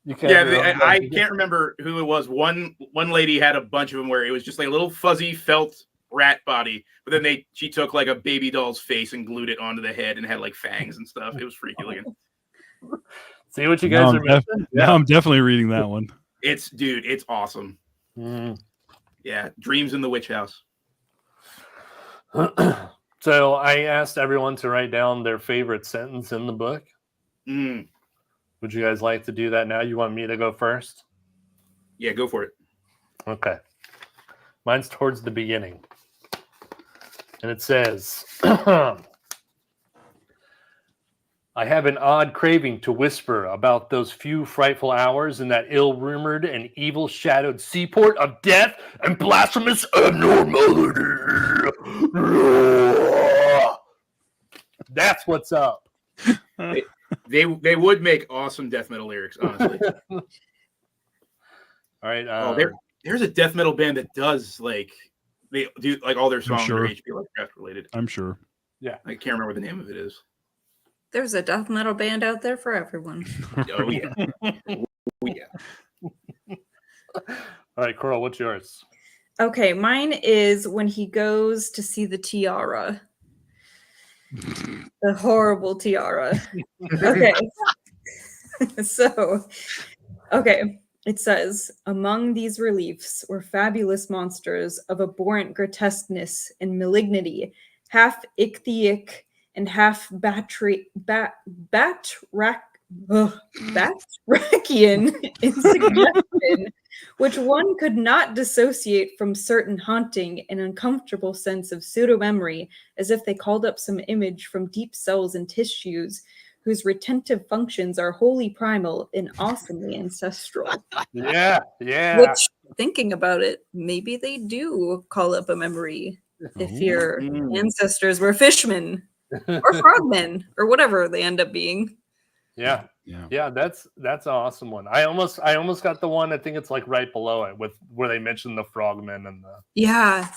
I can't remember who it was. One lady had a bunch of them where it was just like a little fuzzy felt rat body, but then she took like a baby doll's face and glued it onto the head and had like fangs and stuff. It was freaky looking. See what you guys are missing? Now I'm definitely reading that one. It's awesome. Yeah, Dreams in the Witch House. So I asked everyone to write down their favorite sentence in the book. Would you guys like to do that now? You want me to go first? Yeah, go for it. Okay. Mine's towards the beginning. And it says, I have an odd craving to whisper about those few frightful hours in that ill-rumored and evil-shadowed seaport of death and blasphemous abnormality. That's what's up. They would make awesome death metal lyrics, honestly. All right. There's a death metal band that does like they do like all their songs are HP Lovecraft related. I'm sure. Yeah, I can't remember what the name of it is. There's a death metal band out there for everyone. Oh yeah. Oh yeah. All right, Coral, what's yours? Okay, mine is when he goes to see the tiara. The horrible tiara. Okay. It says, among these reliefs were fabulous monsters of abhorrent grotesqueness and malignity, half ichthyaic and half Batrachian in suggestion, which one could not dissociate from certain haunting and uncomfortable sense of pseudo-memory, as if they called up some image from deep cells and tissues whose retentive functions are wholly primal and awesomely ancestral. Yeah. Which, thinking about it, maybe they do call up a memory if your ancestors were fishmen or frogmen or whatever they end up being. Yeah. That's an awesome one. I almost got the one. I think it's like right below it with where they mentioned the frogmen and the yeah.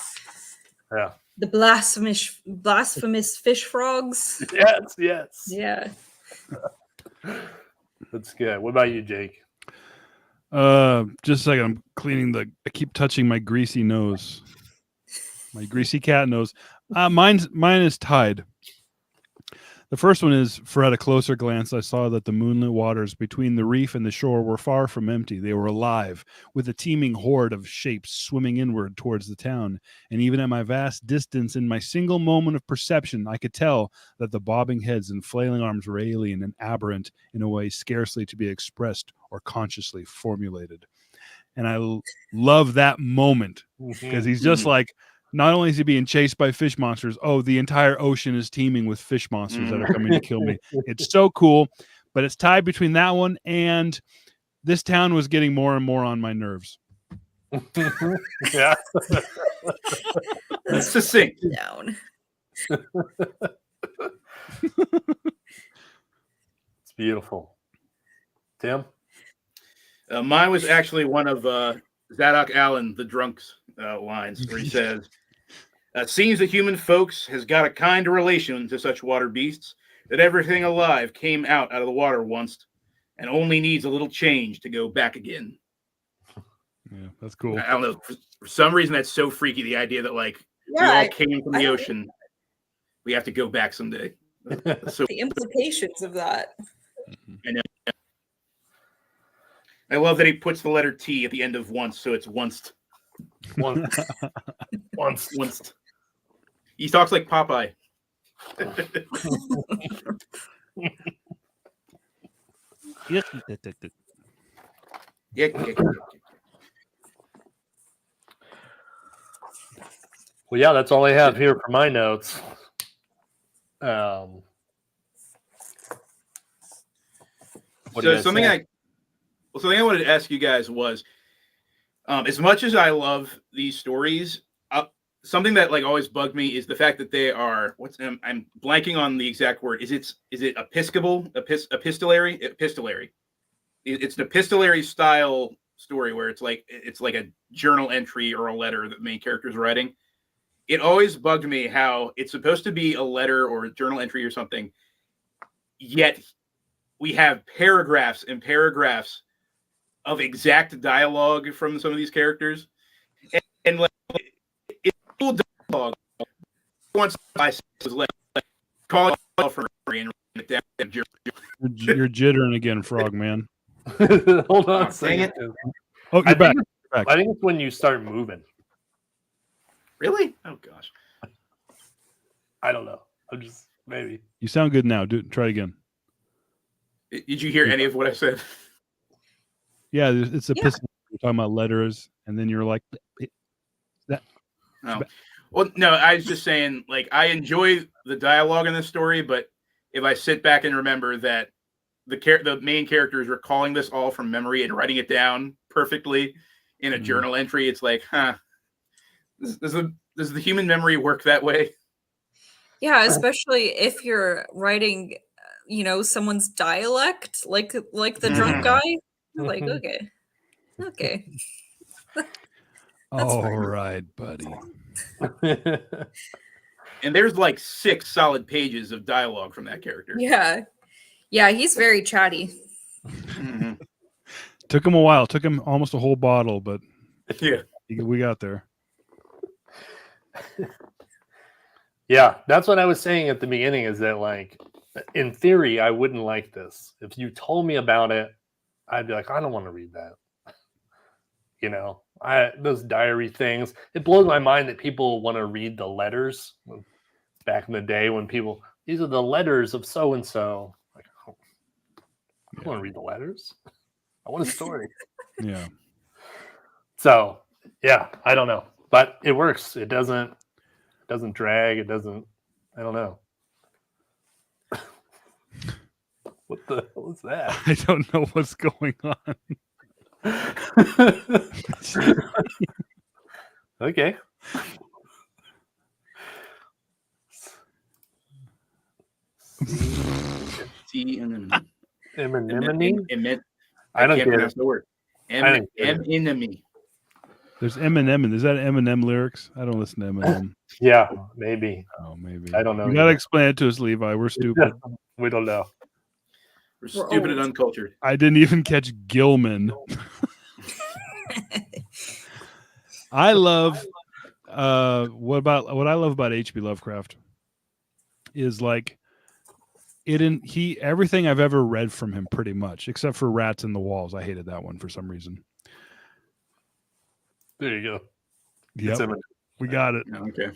The blasphemous fish frogs. Yes. Yeah. That's good. What about you, Jake? Just a second. I keep touching my greasy nose. My greasy cat nose. Mine is tied. The first one is, for at a closer glance, I saw that the moonlit waters between the reef and the shore were far from empty. They were alive, with a teeming horde of shapes swimming inward towards the town. And even at my vast distance, in my single moment of perception, I could tell that the bobbing heads and flailing arms were alien and aberrant in a way scarcely to be expressed or consciously formulated. And I love that moment because he's just like, not only is he being chased by fish monsters, oh, the entire ocean is teeming with fish monsters that are coming to kill me. It's so cool, but it's tied between that one and this town was getting more and more on my nerves. Yeah. That's succinct. Down. It's beautiful. Tim? Mine was actually one of Zadok Allen, the drunk's lines, where he says, seems that human folks has got a kind of relation to such water beasts that everything alive came out of the water once and only needs a little change to go back again. Yeah, that's cool. I don't know. For some reason, that's so freaky, the idea that, like, we Yeah, all came from the ocean. We have to go back someday. So the implications of that. I love that he puts the letter T at the end of once, so it's once. Once. He talks like Popeye. Yeah. Well, yeah, that's all I have here for my notes. So something I wanted to ask you guys was, as much as I love these stories, something that like always bugged me is the fact that they are I'm blanking on the exact word. Is it epistolary? It's an epistolary style story where it's like a journal entry or a letter that the main character is writing. It always bugged me how it's supposed to be a letter or a journal entry or something, yet we have paragraphs and paragraphs of exact dialogue from some of these characters, and like it's cool dialogue. Once I was like calling for and it down. You're jittering again, Frog Man. Hold on a Dang second. it. Oh, you're back. I think it's when you start moving. Really? Oh gosh. I don't know. I'm just maybe. You sound good now. Try it again. Did you hear any of what I said? Yeah, it's a pistol. You're talking about letters, and then you're like, that. Oh. Well, no, I was just saying, like, I enjoy the dialogue in this story, but if I sit back and remember that the main characters were calling this all from memory and writing it down perfectly in a journal entry, it's like, does the human memory work that way? Yeah, especially if you're writing, someone's dialect, like the drunk guy. You're like, okay. All fine. right, buddy. And there's like 6 solid pages of dialogue from that character. Yeah, he's very chatty. Mm-hmm. Took him a while. Took him almost a whole bottle, but Yeah, we got there. Yeah, that's what I was saying at the beginning, is that, like, in theory, I wouldn't like this. If you told me about it, I'd be like, I don't want to read that. Those diary things, it blows my mind that people want to read the letters. Back in the day when these are the letters of so-and-so. Like, I don't want to read the letters. I want a story. Yeah. So, yeah, I don't know. But it works. It doesn't drag. It doesn't, I don't know. What the hell is that? I don't know what's going on. Okay. Anemone. I don't can't get pronounce it. the word. Anemone. There's Eminem. Is that Eminem lyrics? I don't listen to Eminem. Yeah, maybe. Oh, maybe. I don't know. You gotta explain it to us, Levi. We're stupid. We don't know. We're stupid and uncultured. I didn't even catch Gilman. I love what I love about HP Lovecraft is, like, everything I've ever read from him pretty much, except for Rats in the Walls. I hated that one for some reason. There you go. Yep, we got it. Okay.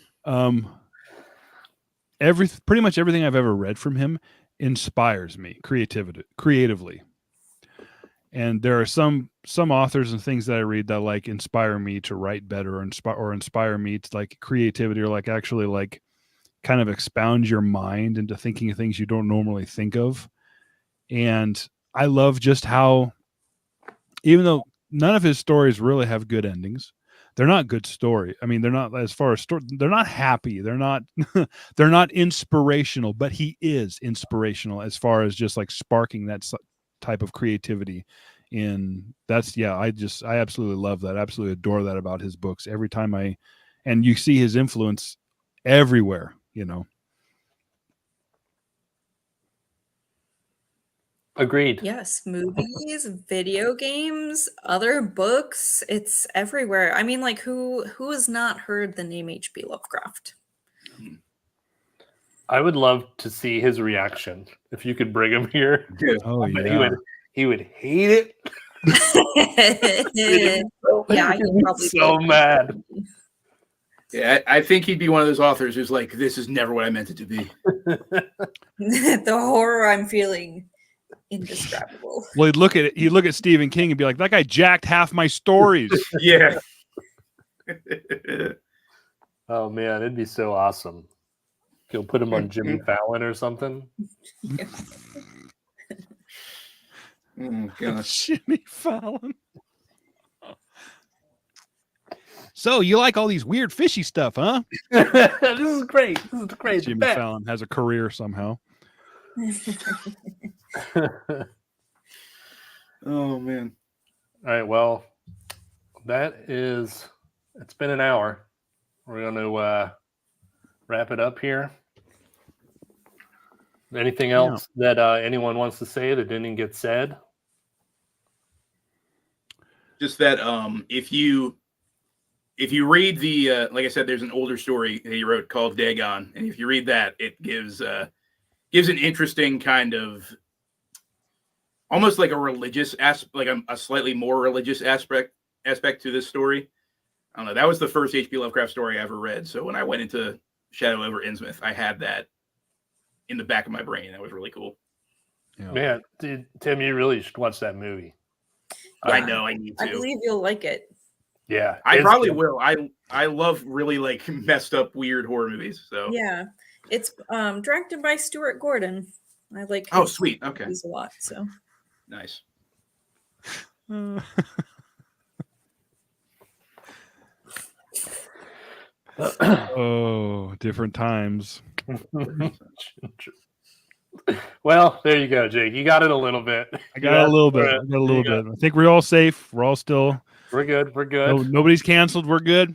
Pretty much everything I've ever read from him inspires me creatively. And there are some authors and things that I read that like inspire me to write better, or inspire me to like creativity, or like actually like kind of expound your mind into thinking of things you don't normally think of. And I love just how, even though none of his stories really have good endings, they're not good story. I mean, they're not, as far as story, they're not happy. They're not, they're not inspirational, but he is inspirational as far as just like sparking that type of creativity. And that's, yeah, I absolutely love that. Absolutely adore that about his books. Every time and you see his influence everywhere, you know. Agreed. Yes, movies, video games, other books, it's everywhere. I mean, like who has not heard the name HP Lovecraft? I would love to see his reaction if you could bring him here. Oh But yeah. he would hate it. Yeah, he'd probably so mad. Yeah, I think he'd be one of those authors who's like, this is never what I meant it to be. The horror I'm feeling, indescribable. Well, he'd look at Stephen King and be like, that guy jacked half my stories. Yeah. Oh man, it'd be so awesome. You'll put him on Jimmy Fallon or something. Oh, gosh. Jimmy Fallon. So you like all these weird fishy stuff, huh? This is great. This is great. Jimmy Fallon has a career somehow. Oh man. All right. Well, it's been an hour. We're going to wrap it up here. Anything else that anyone wants to say that didn't get said? Just that if you read the like I said, there's an older story that he wrote called Dagon, and if you read that, it gives an interesting kind of almost like a religious aspect, like a slightly more religious aspect to this story. I don't know. That was the first HP Lovecraft story I ever read. So when I went into Shadow Over Innsmouth, I had that in the back of my brain. That was really cool. Yeah. Man, dude, Tim, you really should watch that movie. I know I need to. I believe you'll like it. Yeah, I probably good. will. I love really like messed up weird horror movies. So Yeah, it's directed by Stuart Gordon. I like. Oh, his sweet. Okay. movies a lot. So Nice. Oh, different times. Well, there you go, Jake. You got it a little bit. I got a little bit. I think we're all safe. We're all still. We're good. We're good. Nobody's canceled. We're good.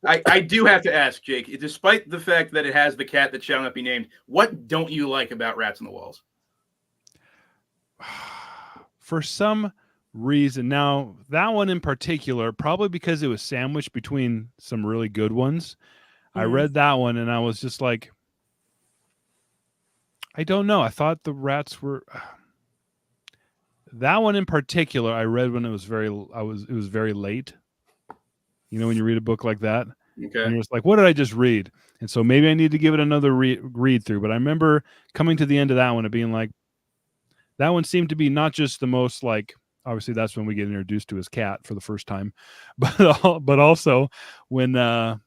I do have to ask, Jake, despite the fact that it has the cat that shall not be named, what don't you like about Rats on the Walls? For some reason, now that one in particular, probably because it was sandwiched between some really good ones. I read that one and I was just like, I don't know. I thought the rats were that one in particular. I read when it was very late. You know, when you read a book like that, Okay. and you're just like, what did I just read? And so maybe I need to give it another read through. But I remember coming to the end of that one and being like, that one seemed to be not just the most like, obviously that's when we get introduced to his cat for the first time, but also when that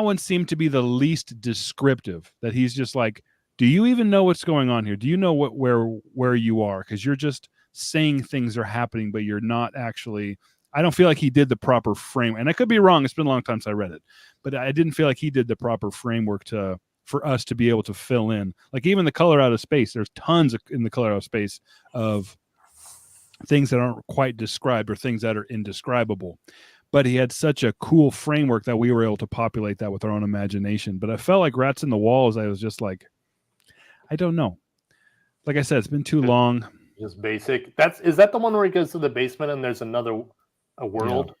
one seemed to be the least descriptive, that he's just like, do you even know what's going on here? Do you know where you are? Because you're just saying things are happening, but you're not actually. I don't feel like he did the proper frame, and I could be wrong. It's been a long time since I read it, but I didn't feel like he did the proper framework for us to be able to fill in. Like even the Color Out of Space, there's tons in the Color Out of Space of things that aren't quite described or things that are indescribable. But he had such a cool framework that we were able to populate that with our own imagination. But I felt like Rats in the Walls, I was just like, I don't know. Like I said, it's been too long. Just basic. Is that the one where he goes to the basement and there's a world?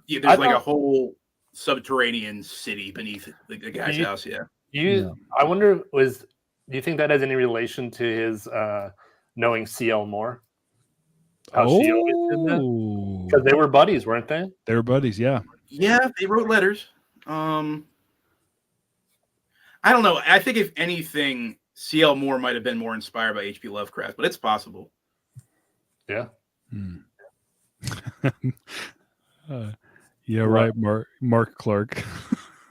Yeah, there's like a whole subterranean city beneath the guy's house. Yeah. I wonder, Do you think that has any relation to his knowing CL more? How she always did that? Oh, Because they were buddies, weren't they? they were buddies. Yeah. Yeah, they wrote letters. I don't know. I think if anything, CL Moore might have been more inspired by HP Lovecraft, but it's possible. Yeah. Yeah, What? right. Mark Clark.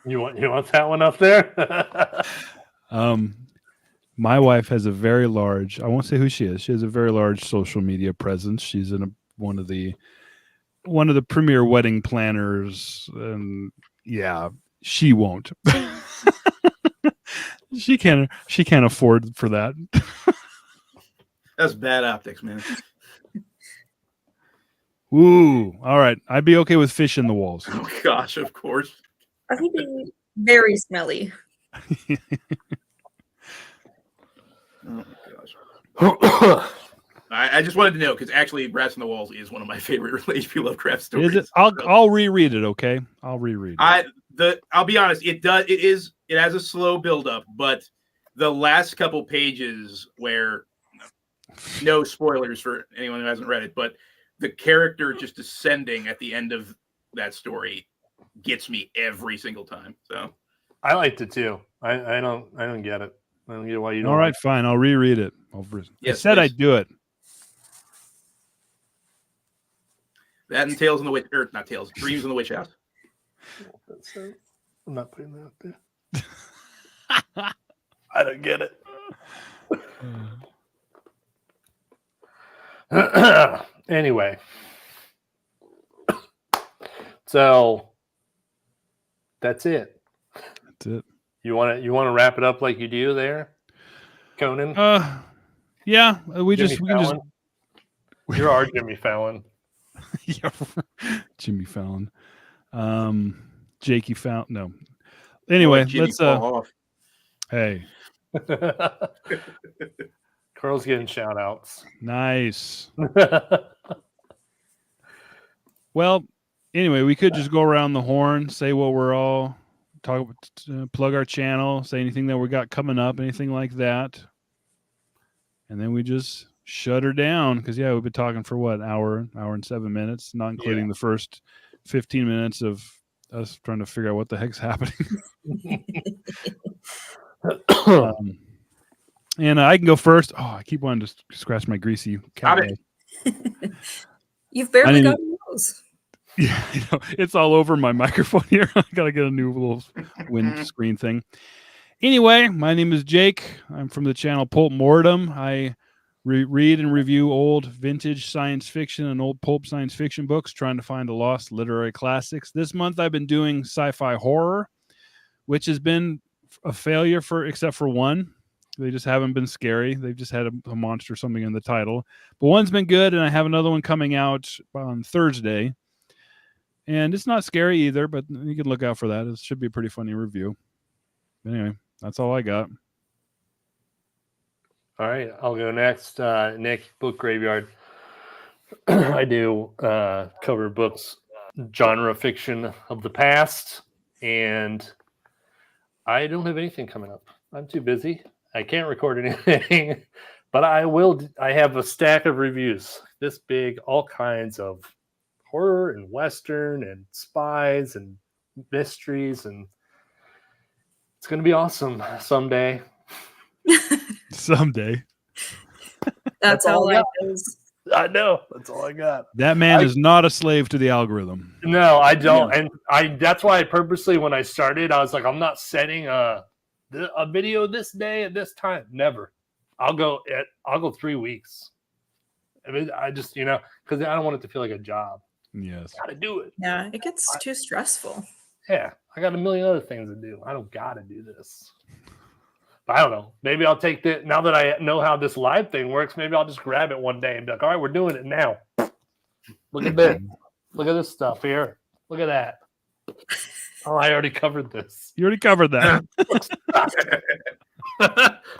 You want that one up there? My wife has a very large, I won't say who she is. She has a very large social media presence. She's in one of the premier wedding planners, and yeah, she won't. she can't afford for that. That's bad optics, man. Ooh, all right. I'd be okay with fish in the walls. Oh gosh, of course. I think be very smelly. Oh my gosh. I just wanted to know because actually, Rats on the Walls is one of my favorite HP Lovecraft stories. Is it? I'll reread it. Okay, I'll reread it. I'll be honest. It has a slow build up, but the last couple pages where no spoilers for anyone who hasn't read it, but the character just descending at the end of that story gets me every single time. So I liked it too. I don't get it. I don't get why you don't. All right, fine. I'll reread it. I Yes, said please. I'd do it. that and Tales in the Witch, or not Tales, Dreams in the Witch House. I'm not putting that out there. I don't get it. Anyway, so that's it. That's it. You want to wrap it up like you do there, Conan? Yeah. We can just. You're our Jimmy Fallon. Yeah, Jimmy Fallon. Jakey Fallon. No. Anyway, let's. Hey. Carl's getting shout outs. Nice. Well, anyway, we could just go around the horn, say what we're all talk, plug our channel, say anything that we got coming up, anything like that, and then we just shut her down because we've been talking for what, hour and 7 minutes, not including the first 15 minutes of us trying to figure out what the heck's happening. And I can go first. Oh, I keep wanting to scratch my greasy cat. You've barely got those. Yeah, it's all over my microphone here. I gotta get a new little windscreen thing. Anyway, my name is Jake. I'm from the channel Pulp Mortem. I read and review old vintage science fiction and old pulp science fiction books, trying to find the lost literary classics. This month I've been doing sci-fi horror, which has been a failure except for one. They just haven't been scary. They've just had a monster or something in the title. But one's been good, and I have another one coming out on Thursday. And it's not scary either, but you can look out for that. It should be a pretty funny review. Anyway, that's all I got. All right, I'll go next. Nick, Book Graveyard. I do cover books, genre fiction of the past, and I don't have anything coming up. I'm too busy. I can't record anything, but I will. I have a stack of reviews this big, all kinds of horror and Western and spies and mysteries, and it's going to be awesome someday. Someday. That's all I is. I know. That's all I got. That man is not a slave to the algorithm. No, I don't. Yeah. And that's why I purposely, when I started, I was like, I'm not setting a video this day at this time. Never. I'll go 3 weeks. I mean, I just, because I don't want it to feel like a job. Yes. Got to do it. Yeah, it gets too stressful. Yeah, I got a million other things to do. I don't got to do this. But I don't know. Maybe I'll take that. Now that I know how this live thing works, maybe I'll just grab it one day and be like, all right, we're doing it now. Look at this. Look at this stuff here. Look at that. Oh, I already covered this. You already covered that.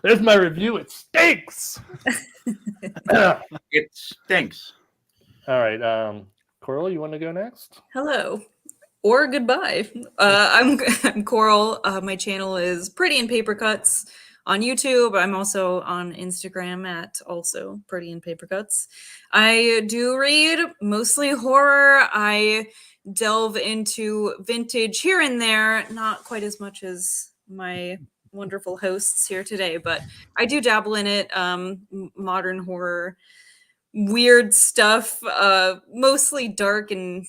There's my review. It stinks. It stinks. All right. Coral, you want to go next? Hello. Or goodbye. I'm Coral. My channel is Pretty in Paper Cuts on YouTube. I'm also on Instagram at also Pretty in Paper Cuts. I do read mostly horror. I delve into vintage here and there, not quite as much as my wonderful hosts here today, but I do dabble in it. Modern horror, weird stuff, mostly dark and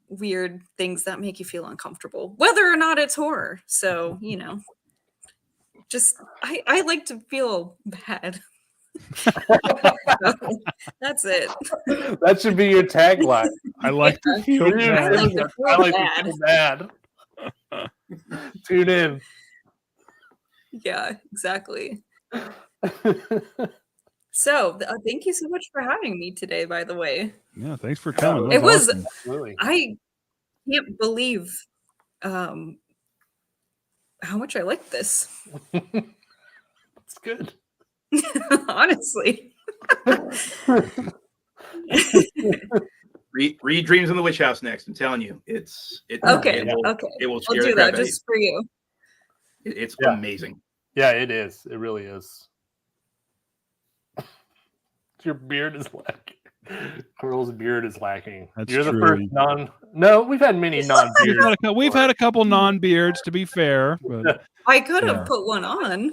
weird things that make you feel uncomfortable, whether or not it's horror. So, you know, just I like to feel bad. That's it. That should be your tagline. I like to feel Dude, bad. I like to feel I like bad. to feel bad. Tune in. Yeah, exactly. So, thank you so much for having me today, by the way. Yeah, thanks for coming. It was awesome. Really. I can't believe how much I like this. It's good. Honestly. Read Dreams in the Witch House next. I'm telling you, Okay, it will, okay. It will I'll scare do the crap that out of just for you. you. It's Yeah. amazing. Yeah, it is. It really is. Your beard is lacking. Carl's beard is lacking. That's You're the true. first No, we've had many non-beards. We've had a couple non-beards, to be fair, but I could have Yeah. put one on.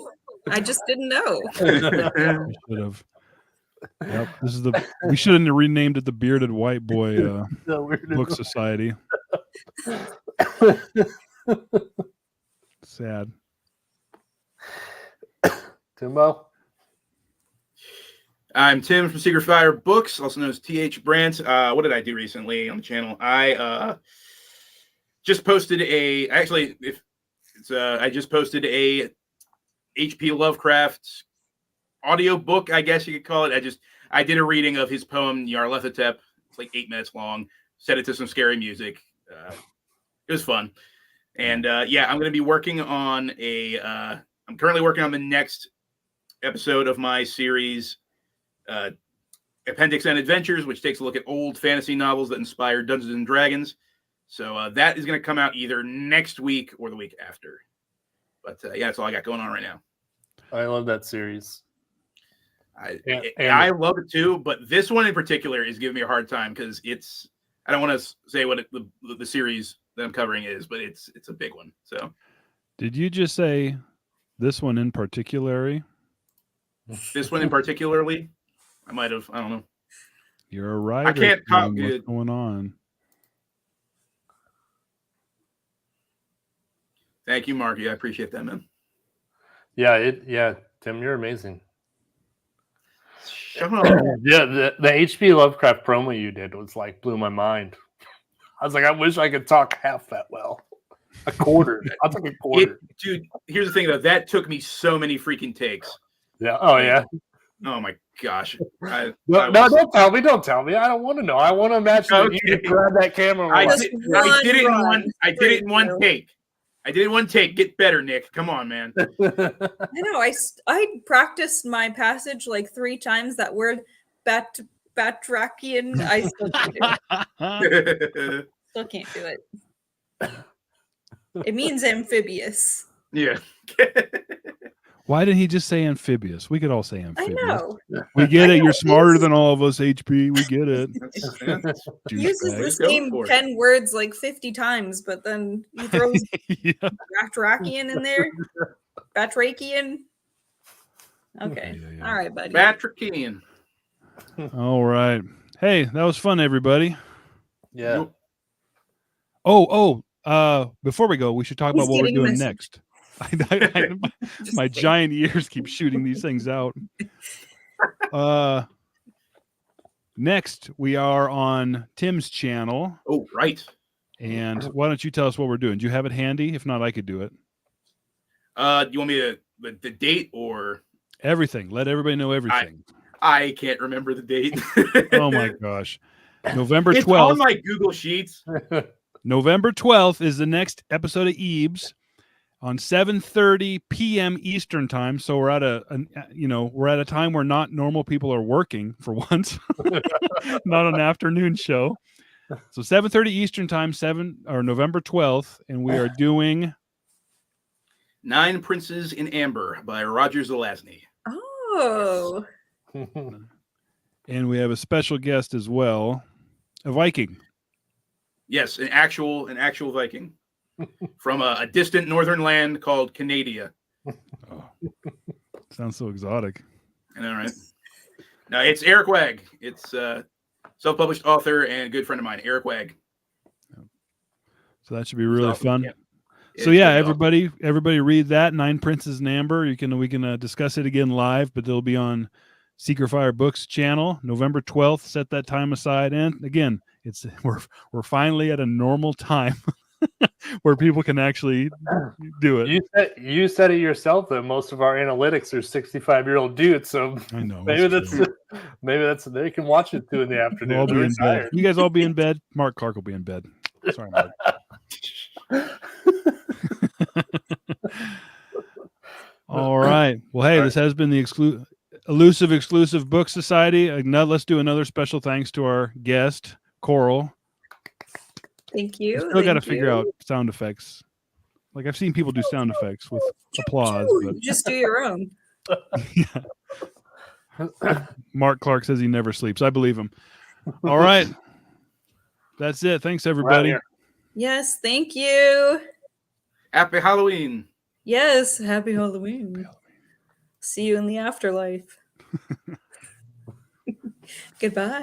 I just didn't know. we should have. Yep, we should have renamed it the Bearded White Boy No, we're Book Society. Sad. Timbo. I'm Tim from Secret Fire Books, also known as TH Brandt. What did I do recently on the channel? I just posted I just posted a HP Lovecraft audio book, I guess you could call it. I did a reading of his poem Nyarlathotep. It's like 8 minutes long. Set it to some scary music. It was fun. And yeah, I'm going to be working on I'm currently working on the next episode of my series, Appendix N Adventures, which takes a look at old fantasy novels that inspired Dungeons and Dragons. So that is going to come out either next week or the week after. But yeah, that's all I got going on right now. I love that series. I love it too, but this one in particular is giving me a hard time because I don't want to say what the series that I'm covering is, but it's a big one. So Did you just say this one in particular? this one in particularly, I might have. I don't know. You're a writer. I can't talk Tim. good. What's going on? Thank you, Marky. I appreciate that, man. Yeah, Tim, you're amazing. Shut up. Yeah, the HP Lovecraft promo you did was like blew my mind. I was like, I wish I could talk half that well. A quarter. I'll take a quarter. Dude, here's the thing though. That took me so many freaking takes. Yeah. Oh yeah. Oh my gosh. No, don't tell me. Don't tell me. I don't want to know. I want to imagine that you Okay. could grab that camera. I and watch. did it in one take. I did it in one take. Get better, Nick. Come on, man. I know. I practiced my passage like 3 times. That word batrachian. I still can't do it. Still can't do it. It means amphibious. Yeah. Why didn't he just say amphibious? We could all say I amphibious. know. We get I it. know. You're smarter than all of us, HP. We get it. He uses the Douchebag. same for it. 10 words like 50 times, but then he throws Yeah. batrachian in there. Batrachian. Okay. Yeah. All right, buddy. Batrachian. All right. Hey, that was fun, everybody. Yeah. Before we go, we should talk about He's what we're getting doing this- next. My giant ears keep shooting these things out. Next, we are on Tim's channel. Oh, right. And why don't you tell us what we're doing? Do you have it handy? If not, I could do it. Do you want me to the date or Everything. Let everybody know everything. I can't remember the date. Oh my gosh. November It's 12th. on my Google Sheets. November 12th is the next episode of E.E.B.S. on 7:30 p.m. Eastern time. So we're at a time where not normal people are working for once. Not an afternoon show. So 7:30 Eastern time, November 12th, and we are doing Nine Princes in Amber by Roger Zelazny. Oh, And we have a special guest as well, a Viking. Yes, an actual Viking from a distant northern land called Canadia. Oh, sounds so exotic. I know, right? No, it's Eric Wagg. It's self-published author and good friend of mine, Eric Wagg. So that should be really fun. Yeah. So yeah, everybody read that, Nine Princes in Amber. We can discuss it again live, but it'll be on Secret Fire Books channel, November 12th. Set that time aside, and again, we're finally at a normal time where people can actually do it. You said it yourself that most of our analytics are 65-year-old dudes, so I know. maybe that's they can watch it too in the afternoon. We'll all be They're in bed. tired. You guys all be in bed. Mark Clark will be in bed. Sorry, Mark. All right. Well, hey, this has been the Elusive Exclusive Book Society. Now let's do another special thanks to our guest, Coral. thank you. Still got to figure out sound effects. Like I've seen people do sound effects with applause, but Just do your own. yeah. Mark Clark says he never sleeps. I believe him. All right. That's it. Thanks, everybody. Yes, thank you. Happy Halloween. Yes, happy Halloween. See you in the afterlife. Goodbye.